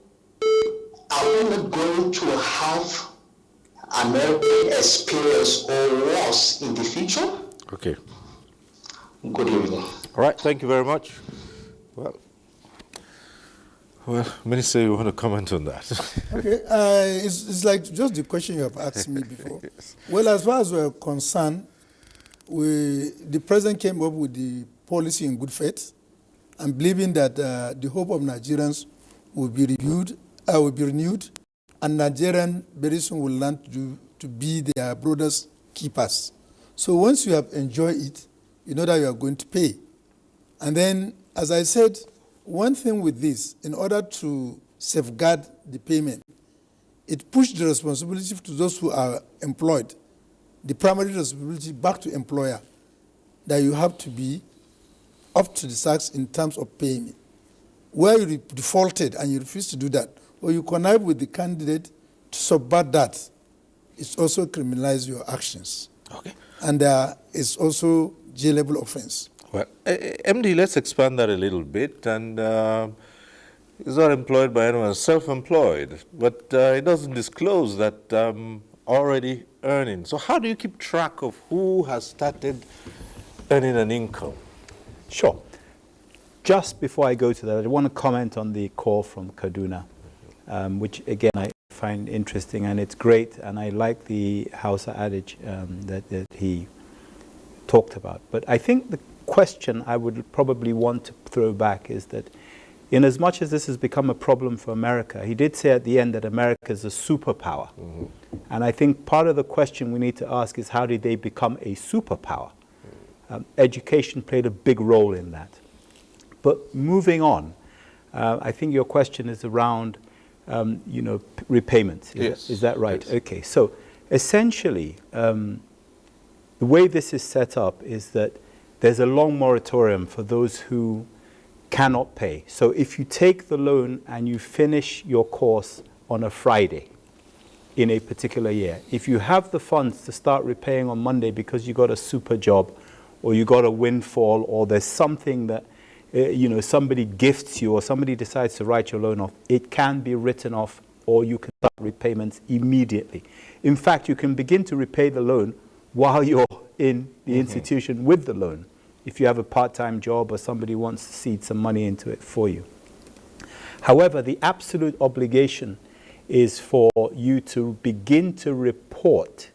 Are we not going to have American experience or worse in the future? Okay. Good evening. All right, thank you very much. Well, Well, Minister, you want to comment on that? Okay, it's like just the question you have asked me before. Well, as far as we're concerned, the president came up with the policy in good faith and believing that the hope of Nigerians will be renewed, and Nigerians very soon will learn to be their brothers' keepers. So once you have enjoyed it, you know that you are going to pay. And then, as I said, one thing with this, in order to safeguard the payment, it pushed the responsibility to those who are employed, the primary responsibility back to employer, that you have to be up to the tax in terms of payment. Where you defaulted and you refuse to do that, or you connive with the candidate to subvert that, it's also criminalize your actions. Okay. And it's also jailable offense. Well, MD, let's expand that a little bit. And he's not employed by anyone, self-employed, but it doesn't disclose that already earning. So how do you keep track of who has started earning an income? Sure. Just before I go to that, I want to comment on the call from Kaduna, which again I find interesting, and it's great, and I like the Hausa adage that he talked about. But I think the question I would probably want to throw back is that in as much as this has become a problem for America, he did say at the end that America is a superpower. Mm-hmm. And I think part of the question we need to ask is how did they become a superpower? Education played a big role in that. But moving on, I think your question is around, repayment. Yes. Is that right? Yes. Okay. So essentially, the way this is set up is that there's a long moratorium for those who cannot pay. So if you take the loan and you finish your course on a Friday in a particular year, if you have the funds to start repaying on Monday because you got a super job or you got a windfall or there's something that somebody gifts you or somebody decides to write your loan off, it can be written off or you can start repayments immediately. In fact, you can begin to repay the loan while you're in the institution with the loan, if you have a part-time job or somebody wants to seed some money into it for you. However, the absolute obligation is for you to begin to report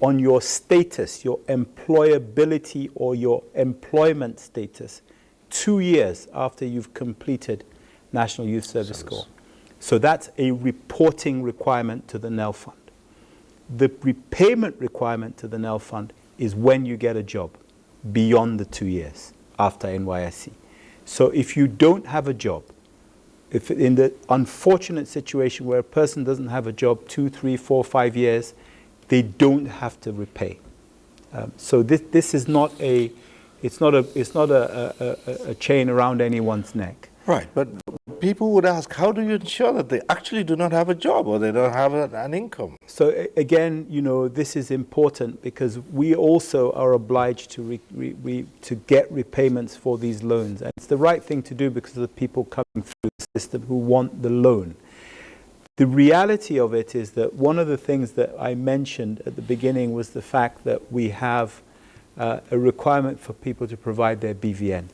on your status, your employability or your employment status 2 years after you've completed National Youth Service Corps. So that's a reporting requirement to the NEL Fund. The repayment requirement to the NEL Fund is when you get a job beyond the 2 years after NYSC. So if you don't have a job, if in the unfortunate situation where a person doesn't have a job 2, 3, 4, 5 years, they don't have to repay. So this is not a chain around anyone's neck. Right, but people would ask, how do you ensure that they actually do not have a job or they don't have an income? So again, this is important because we also are obliged to to get repayments for these loans. And it's the right thing to do because of the people coming through the system who want the loan. The reality of it is that one of the things that I mentioned at the beginning was the fact that we have a requirement for people to provide their BVN.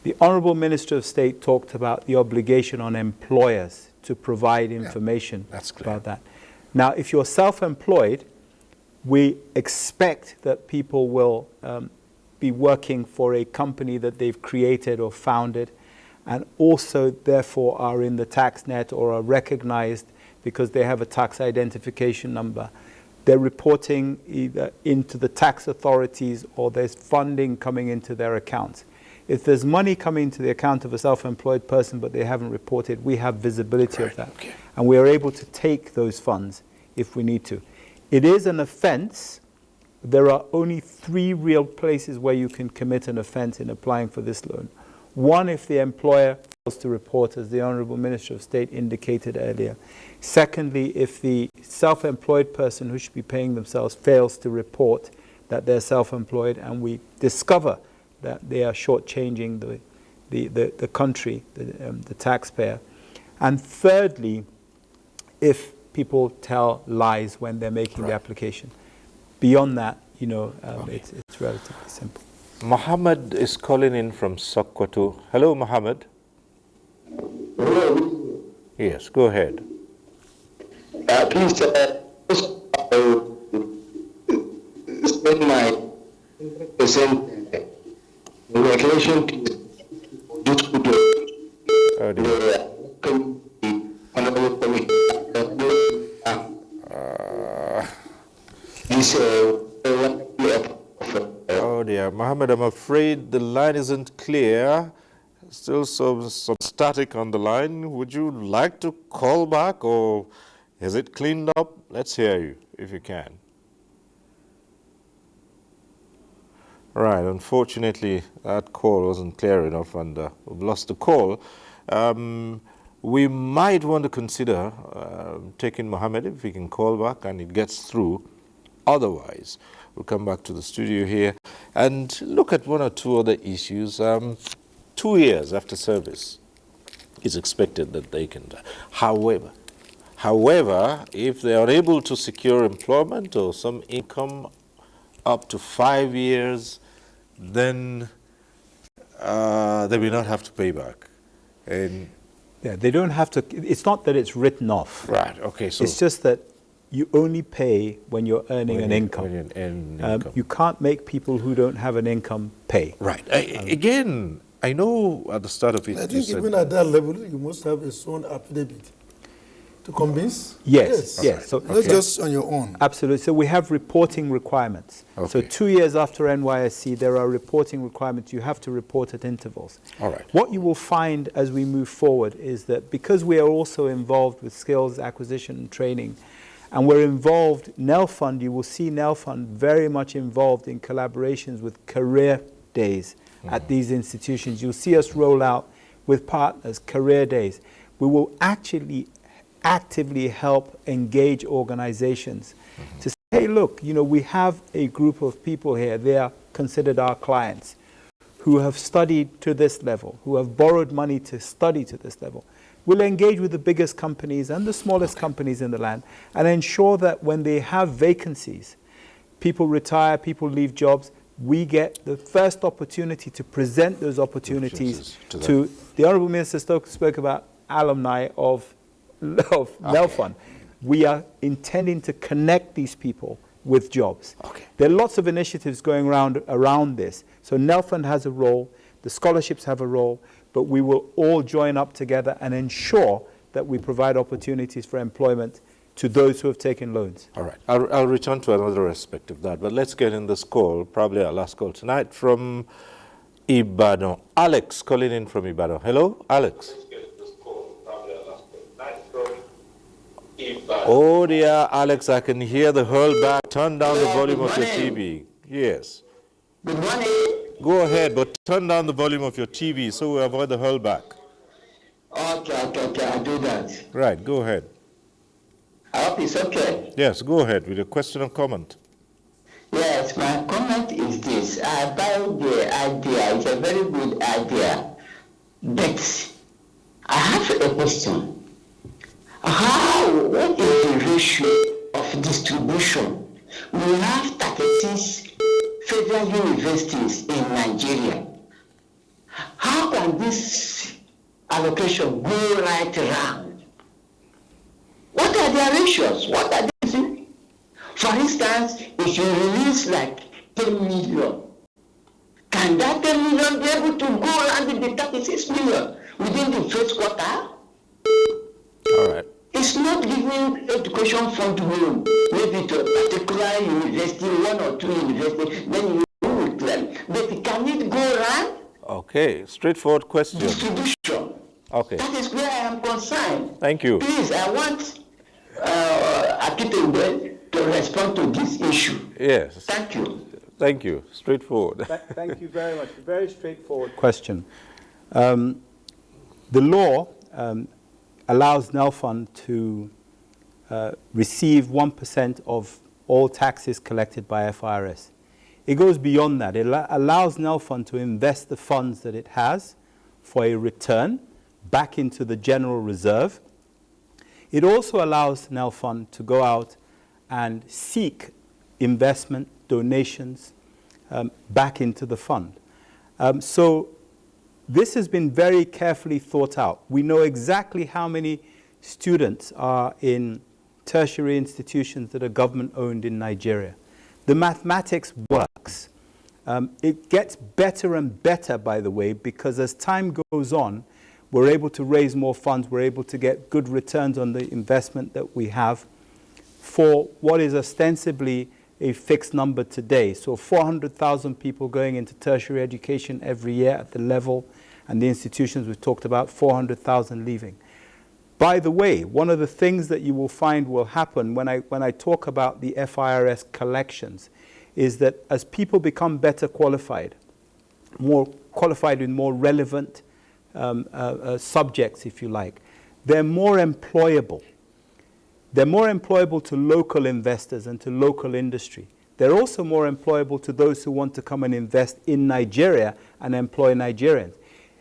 The Honourable Minister of State talked about the obligation on employers to provide information about that. Now, if you're self-employed, we expect that people will be working for a company that they've created or founded and also therefore are in the tax net or are recognized because they have a tax identification number. They're reporting either into the tax authorities or there's funding coming into their accounts. If there's money coming into the account of a self-employed person but they haven't reported, we have visibility of that. Okay. And we are able to take those funds if we need to. It is an offense. There are only 3 real places where you can commit an offense in applying for this loan. One, if the employer fails to report, as the Honourable Minister of State indicated earlier. Secondly, if the self-employed person who should be paying themselves fails to report that they're self-employed and we discover that they are shortchanging the country, the taxpayer. And thirdly, if people tell lies when they're making the application. Beyond that, it's relatively simple. Mohammed is calling in from Sokoto. Hello, Mohammed. Yes, go ahead. Please, spend my percent congratulations to this good honorable committee. Oh dear, Mohammed, I'm afraid the line isn't clear. Still some static on the line. Would you like to call back, or is it cleaned up? Let's hear you, if you can. Right, unfortunately, that call wasn't clear enough, and we've lost the call. We might want to consider taking Mohammed if he can call back and it gets through. Otherwise, we'll come back to the studio here and look at one or two other issues. 2 years after service, it's expected that they can die. However, if they are able to secure employment or some income up to 5 years, then they will not have to pay back. And yeah, they don't have to. It's not that it's written off. Right. Okay. So it's just that you only pay when you're earning an income. You can't make people who don't have an income pay. Right. Again, I know at the start of it. I think even at that level, you must have a sworn affidavit to convince. Yes. So not just on your own. Absolutely. So we have reporting requirements. Okay. So 2 years after NYSC, there are reporting requirements. You have to report at intervals. All right. What you will find as we move forward is that because we are also involved with skills acquisition and training, and we're involved, NELFund, you will see NELFund very much involved in collaborations with career days at these institutions. You'll see us roll out with partners career days. We will actually actively help engage organizations to say, hey, look, we have a group of people here, they are considered our clients, who have studied to this level, who have borrowed money to study to this level. We'll engage with the biggest companies and the smallest companies in the land and ensure that when they have vacancies, people retire, people leave jobs, we get the first opportunity to present those opportunities to the Honourable Minister spoke about alumni of NELFund. We are intending to connect these people with jobs. There are lots of initiatives going around this. So NELFund has a role, the scholarships have a role, but we will all join up together and ensure that we provide opportunities for employment to those who have taken loans. All right. I'll return to another aspect of that, but let's get in this call, probably our last call tonight, from Ibadan. Alex calling in from Ibadan. Hello, Alex. Oh dear, Alex, I can hear the hurlback. Turn down the volume of your TV. Yes. Good morning. Go ahead, but turn down the volume of your TV so we avoid the hurlback. Okay, I'll do that. Right, go ahead. I hope it's okay. Yes, go ahead with your question or comment. Yes, my comment is this. I buy the idea. It's a very good idea. But I have a question. What is the ratio of distribution? We have 36 federal universities in Nigeria. How can this allocation go right around? What are their ratios? What are they? For instance, if you release like 10 million, can that 10 million be able to go around with the 36 million within the first quarter? All right. It's not giving education fund loan, maybe to a particular university, 1 or 2 universities, then you will claim. But can it go around? Okay, straightforward question. Distribution. Okay. That is where I am concerned. Thank you. Please, I want Akitengbe to respond to this issue. Yes. Thank you. Thank you. Straightforward. Thank you very much. Very straightforward question. The law allows NELFund to receive 1% of all taxes collected by FIRS. It goes beyond that. It allows NELFund to invest the funds that it has for a return back into the general reserve. It also allows NELFund to go out and seek investment, donations back into the fund. So this has been very carefully thought out. We know exactly how many students are in tertiary institutions that are government-owned in Nigeria. The mathematics works. It gets better and better, by the way, because as time goes on, we're able to raise more funds, we're able to get good returns on the investment that we have for what is ostensibly a fixed number today. So 400,000 people going into tertiary education every year at the level, and the institutions we've talked about, 400,000 leaving. By the way, one of the things that you will find will happen when I talk about the FIRS collections is that as people become better qualified, more qualified in more relevant subjects, if you like, they're more employable. They're more employable to local investors and to local industry. They're also more employable to those who want to come and invest in Nigeria and employ Nigerians.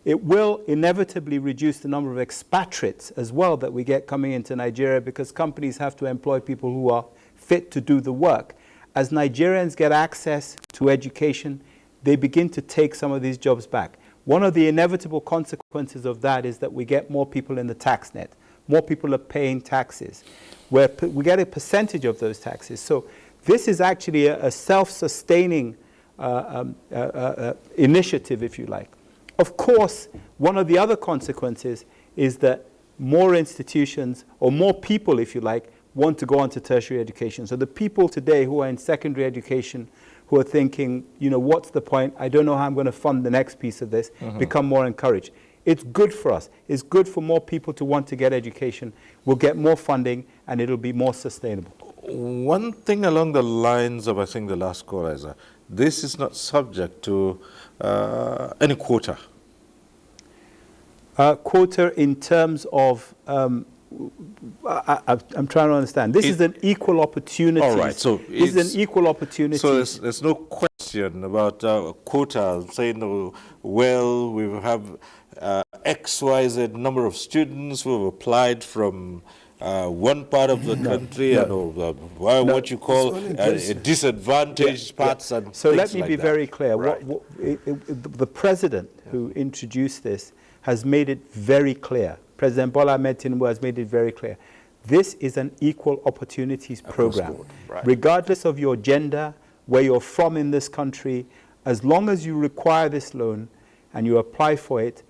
It will inevitably reduce the number of expatriates as well that we get coming into Nigeria, because companies have to employ people who are fit to do the work. As Nigerians get access to education, they begin to take some of these jobs back. One of the inevitable consequences of that is that we get more people in the tax net. More people are paying taxes, where we get a percentage of those taxes. So this is actually a self-sustaining initiative, if you like. Of course, one of the other consequences is that more institutions, or more people, if you like, want to go on to tertiary education. So the people today who are in secondary education, who are thinking, you know, what's the point? I don't know how I'm going to fund the next piece of this, become more encouraged. It's good for us. It's good for more people to want to get education. We'll get more funding, and it'll be more sustainable. One thing along the lines of, I think, the last caller is this is not subject to any quota. Quota in terms of, I'm trying to understand. This is an equal opportunity. All right, so this is an equal opportunity. So there's no question about quota, saying, oh, well, we have XYZ number of students who have applied from one part of the country, and what you call disadvantaged parts. And so let things me like be that. very clear. Right. The president who introduced this has made it very clear. President Bola Ahmed Tinubu has made it very clear. This is an equal opportunities program. Right. Regardless of your gender, where you're from in this country, as long as you require this loan and you apply for it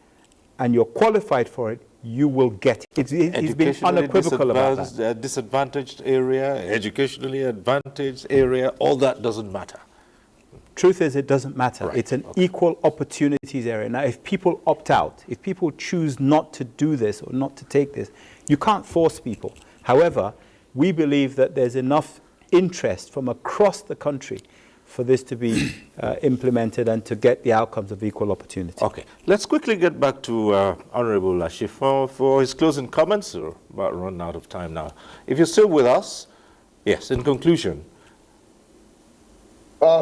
and you're qualified for it, you will get it. He's been unequivocal about that. Disadvantaged area, educationally advantaged area, all that doesn't matter. Truth is, it doesn't matter. Right. It's an equal opportunities area. Now, if people opt out, if people choose not to do this or not to take this, you can't force people. However, we believe that there's enough interest from across the country for this to be implemented and to get the outcomes of equal opportunity. Okay, let's quickly get back to Honorable Ashifo for his closing comments. We're about run out of time now. If you're still with us, yes, in conclusion.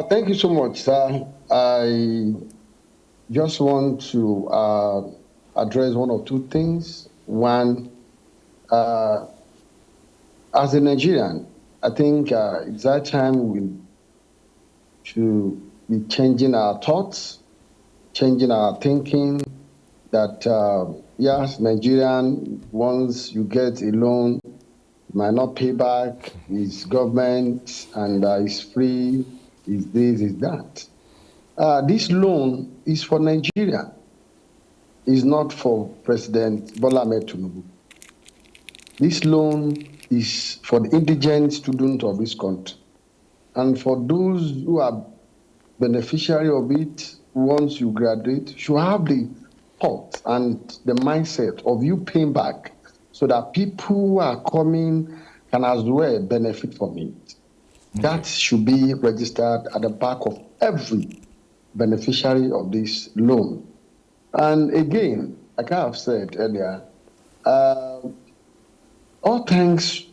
Thank you so much, sir. I just want to address one or two things. One, as a Nigerian, I think it's that time we should be changing our thoughts, changing our thinking, that, yes, Nigerian, once you get a loan, you might not pay back, it's government, and it's free, is this, is that. This loan is for Nigeria. It's not for President Bola Ahmed Tinubu. This loan is for the indigent students of this country. And for those who are beneficiary of it, once you graduate, should have the thought and the mindset of you paying back, so that people who are coming can as well benefit from it. That should be registered at the back of every beneficiary of this loan. And again, like I have said earlier, all thanks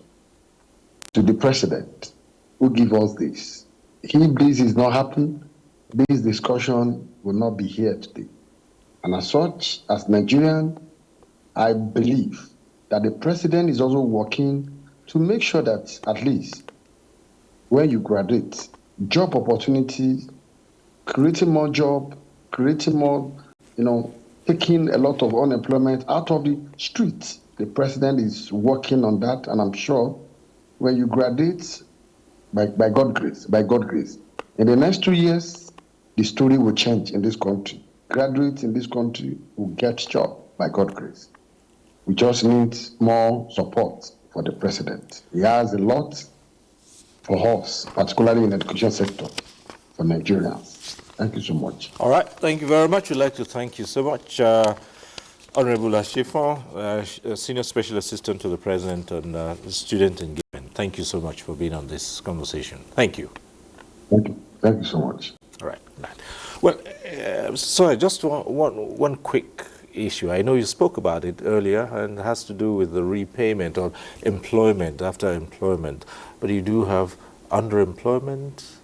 to the president who gave us this. If this is not happening, this discussion will not be here today. And as such, as Nigerian, I believe that the president is also working to make sure that at least when you graduate, job opportunities, creating more job, creating more, taking a lot of unemployment out of the streets The president is working on that, and I'm sure when you graduate, by God's grace, in the next 2 years, the story will change in this country. Graduates in this country will get job by God's grace. We just need more support for the president. He has a lot for us, particularly in the education sector for Nigerians. Thank you so much. All right, thank you very much. We'd like to thank you so much, Honorable Ashifon, Senior Special Assistant to the President on Student Engagement. Thank you so much for being on this conversation. Thank you. Thank you. Thank you so much. All right. Well, sorry, just one quick issue. I know you spoke about it earlier, and it has to do with the repayment or employment after employment. But you do have underemployment.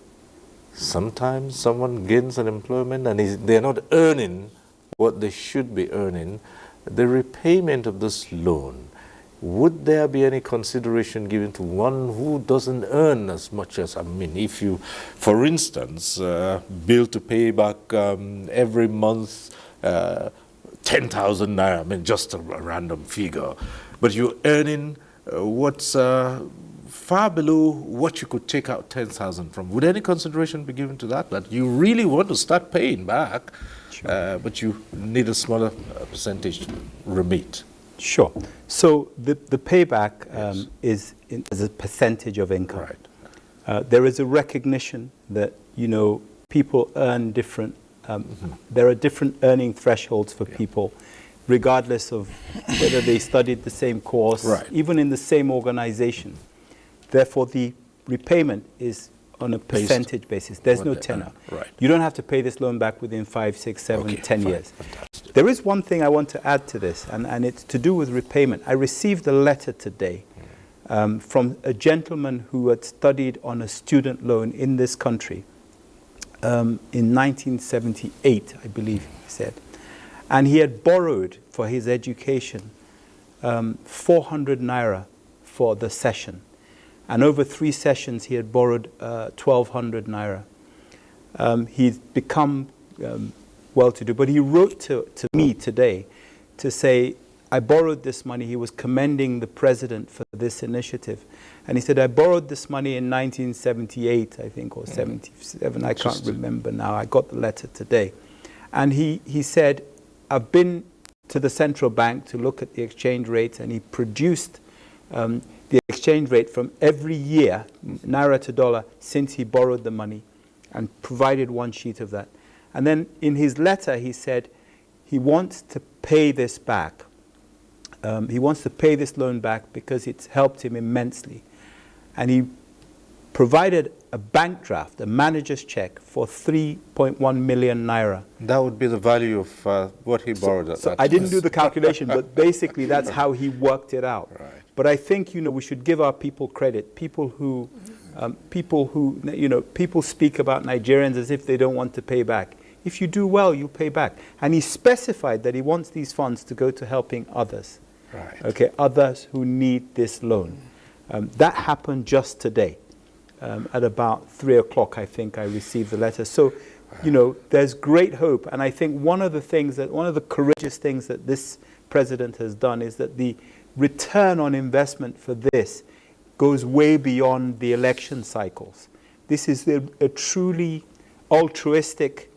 Sometimes someone gains an employment and they're not earning what they should be earning. The repayment of this loan, would there be any consideration given to one who doesn't earn as much as, I mean, if you, for instance, bill to pay back every month 10,000 naira, I mean, just a random figure, but you're earning what's far below what you could take out 10,000 from. Would any consideration be given to that? That you really want to start paying back, but you need a smaller percentage to remit? Sure. So the payback is as a percentage of income. Right. There is a recognition that, you know, people earn different, there are different earning thresholds for people, regardless of whether they studied the same course, even in the same organization. Therefore, the repayment is on a percentage basis. There's no tenor. You don't have to pay this loan back within 5, 6, 7, 10 years. Fantastic. There is one thing I want to add to this, and it's to do with repayment. I received a letter today from a gentleman who had studied on a student loan in this country in 1978, I believe he said. And he had borrowed for his education 400 naira for the session. And over 3 sessions, he had borrowed 1,200 naira. He's become well-to-do, but he wrote to me today to say, I borrowed this money. He was commending the president for this initiative. And he said, I borrowed this money in 1978, I think, or 77. I can't remember now. I got the letter today. And he said, I've been to the central bank to look at the exchange rates, and he produced the exchange rate from every year, naira to dollar, since he borrowed the money, and provided one sheet of that. And then in his letter, he said he wants to pay this back. He wants to pay this loan back because it's helped him immensely. And he provided a bank draft, a manager's check, for 3.1 million naira. That would be the value of what he borrowed at that time. I didn't do the calculation, but basically that's how he worked it out. Right. But I think, you know, we should give our people credit. People who, you know, people speak about Nigerians as if they don't want to pay back. If you do well, you pay back. And he specified that he wants these funds to go to helping others. Right. Okay, others who need this loan. That happened just today. At about 3 o'clock, I think I received the letter. So, you know, there's great hope. And I think one of the courageous things that this president has done is that the return on investment for this goes way beyond the election cycles. This is a truly altruistic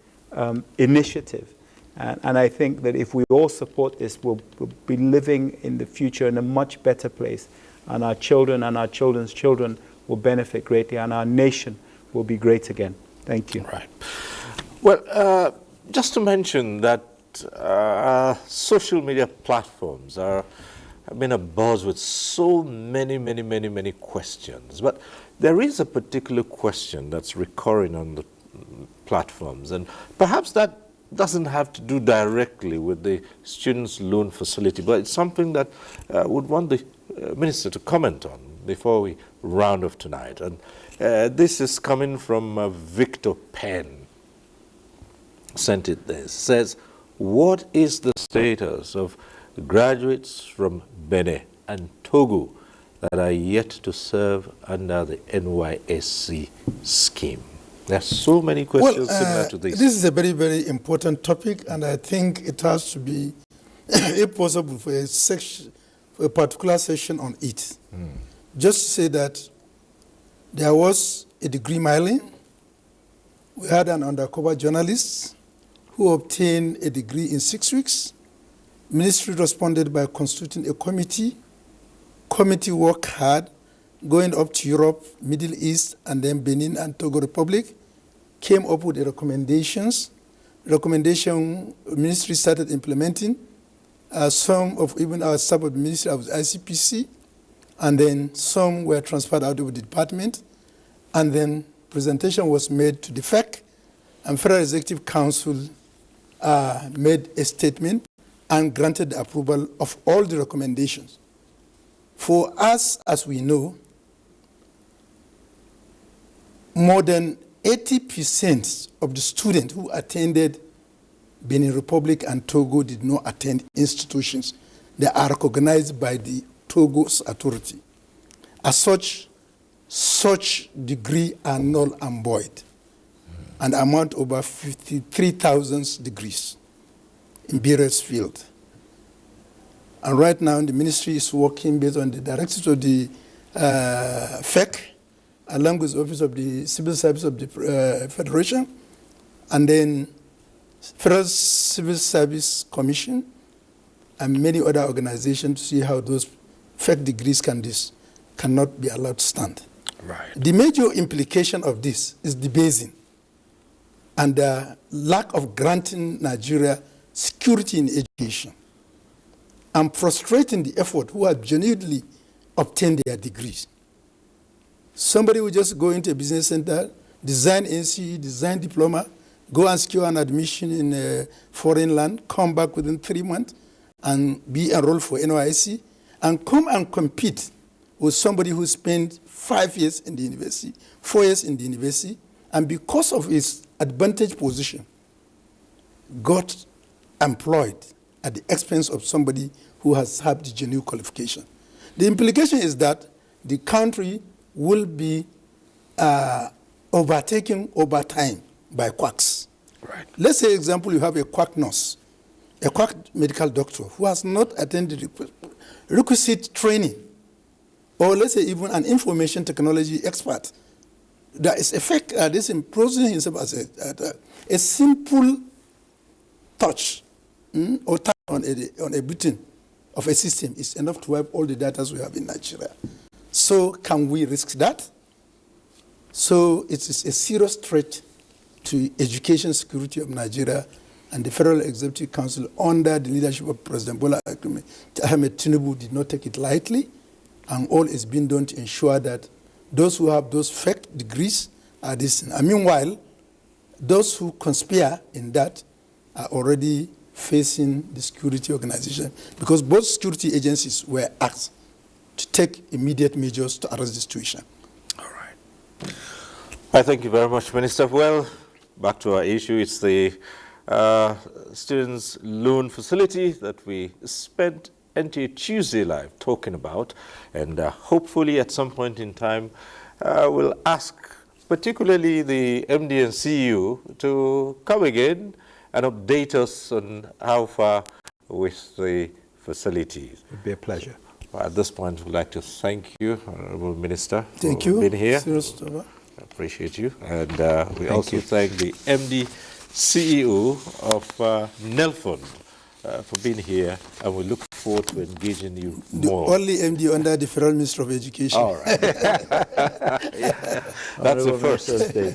initiative. And I think that if we all support this, we'll be living in the future in a much better place. And our children and our children's children will benefit greatly, and our nation will be great again. Thank you. Right. Well, just to mention that social media platforms have been abuzz with so many questions. But there is a particular question that's recurring on the platforms, and perhaps that doesn't have to do directly with the students' loan facility, but it's something that would want the minister to comment on before we round off tonight. And this is coming from Victor Penn. Sent it this. Says, what is the status of graduates from Benin and Togo that are yet to serve under the NYSC scheme? There are so many questions similar to this. This is a very important topic, and I think it has to be, if possible, for a particular session on it. Just to say that there was a degree mailing. We had an undercover journalist who obtained a degree in 6 weeks. Ministry responded by constituting a committee. Committee worked hard, going up to Europe, Middle East, and then Benin and Togo Republic, came up with the recommendations. Recommendation ministry started implementing. Some of even our staff of the ministry of ICPC, and then some were transferred out of the department, and then presentation was made to the FEC, and Federal Executive Council made a statement and granted the approval of all the recommendations. For us, as we know, more than 80% of the students who attended Benin Republic and Togo did not attend institutions that are recognized by the Togo's authority. As such degree are null and void, and amount over 53,000 degrees in various fields. And right now, the ministry is working based on the directives of the FEC, along with the Office of the Civil Service of the Federation, and then Federal Civil Service Commission, and many other organizations to see how those FEC degrees cannot be allowed to stand. Right. The major implication of this is the basing and the lack of granting Nigeria security in education and frustrating the effort who have genuinely obtained their degrees. Somebody will just go into a business center, design NCE, design diploma, go and secure an admission in a foreign land, come back within 3 months and be enrolled for NYSC, and come and compete with somebody who spent 5 years in the university, 4 years in the university, and because of his advantage position, got employed at the expense of somebody who has had the genuine qualification. The implication is that the country will be overtaken over time by quacks. Right. Let's say, example, you have a quack nurse, a quack medical doctor who has not attended requisite training, or let's say even an information technology expert that is this imposing himself as a simple touch or tap on a button of a system is enough to wipe all the data we have in Nigeria. So can we risk that? So it is a serious threat to education security of Nigeria, and the Federal Executive Council, under the leadership of President Bola Ahmed Tinubu, did not take it lightly, and all is being done to ensure that those who have those fake degrees are distant. And meanwhile, those who conspire in that are already facing the security organization, because both security agencies were asked to take immediate measures to arrest the situation. All right. I thank you very much, Minister. Well, back to our issue. It's the students' loan facility that we spent NTA Tuesday Live talking about, and hopefully at some point in time we'll ask particularly the MD and CEO to come again and update us on how far with the facilities. It would be a pleasure. At this point, we'd like to thank you, Honorable Minister, Thank for you. being here. I Appreciate you. And we also thank the MD, CEO of Nelfund for being here, and we look forward to engaging you more. The only MD under the Federal Minister of Education. All right. That's the first.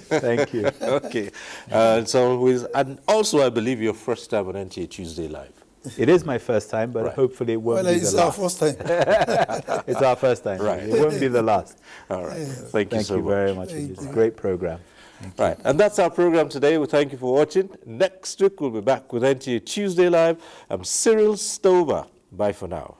Thank you. Okay. And also, I believe your first time on NTA Tuesday Live. It is my first time, but hopefully it won't be the last. Well, it's our first time. It's our first time. Right. It won't be the last. All right. Thank you so much. Very much. It's a great program. Right, and that's our program today. We thank you for watching. Next week, we'll be back with NTA Tuesday Live. I'm Cyril Stover. Bye for now.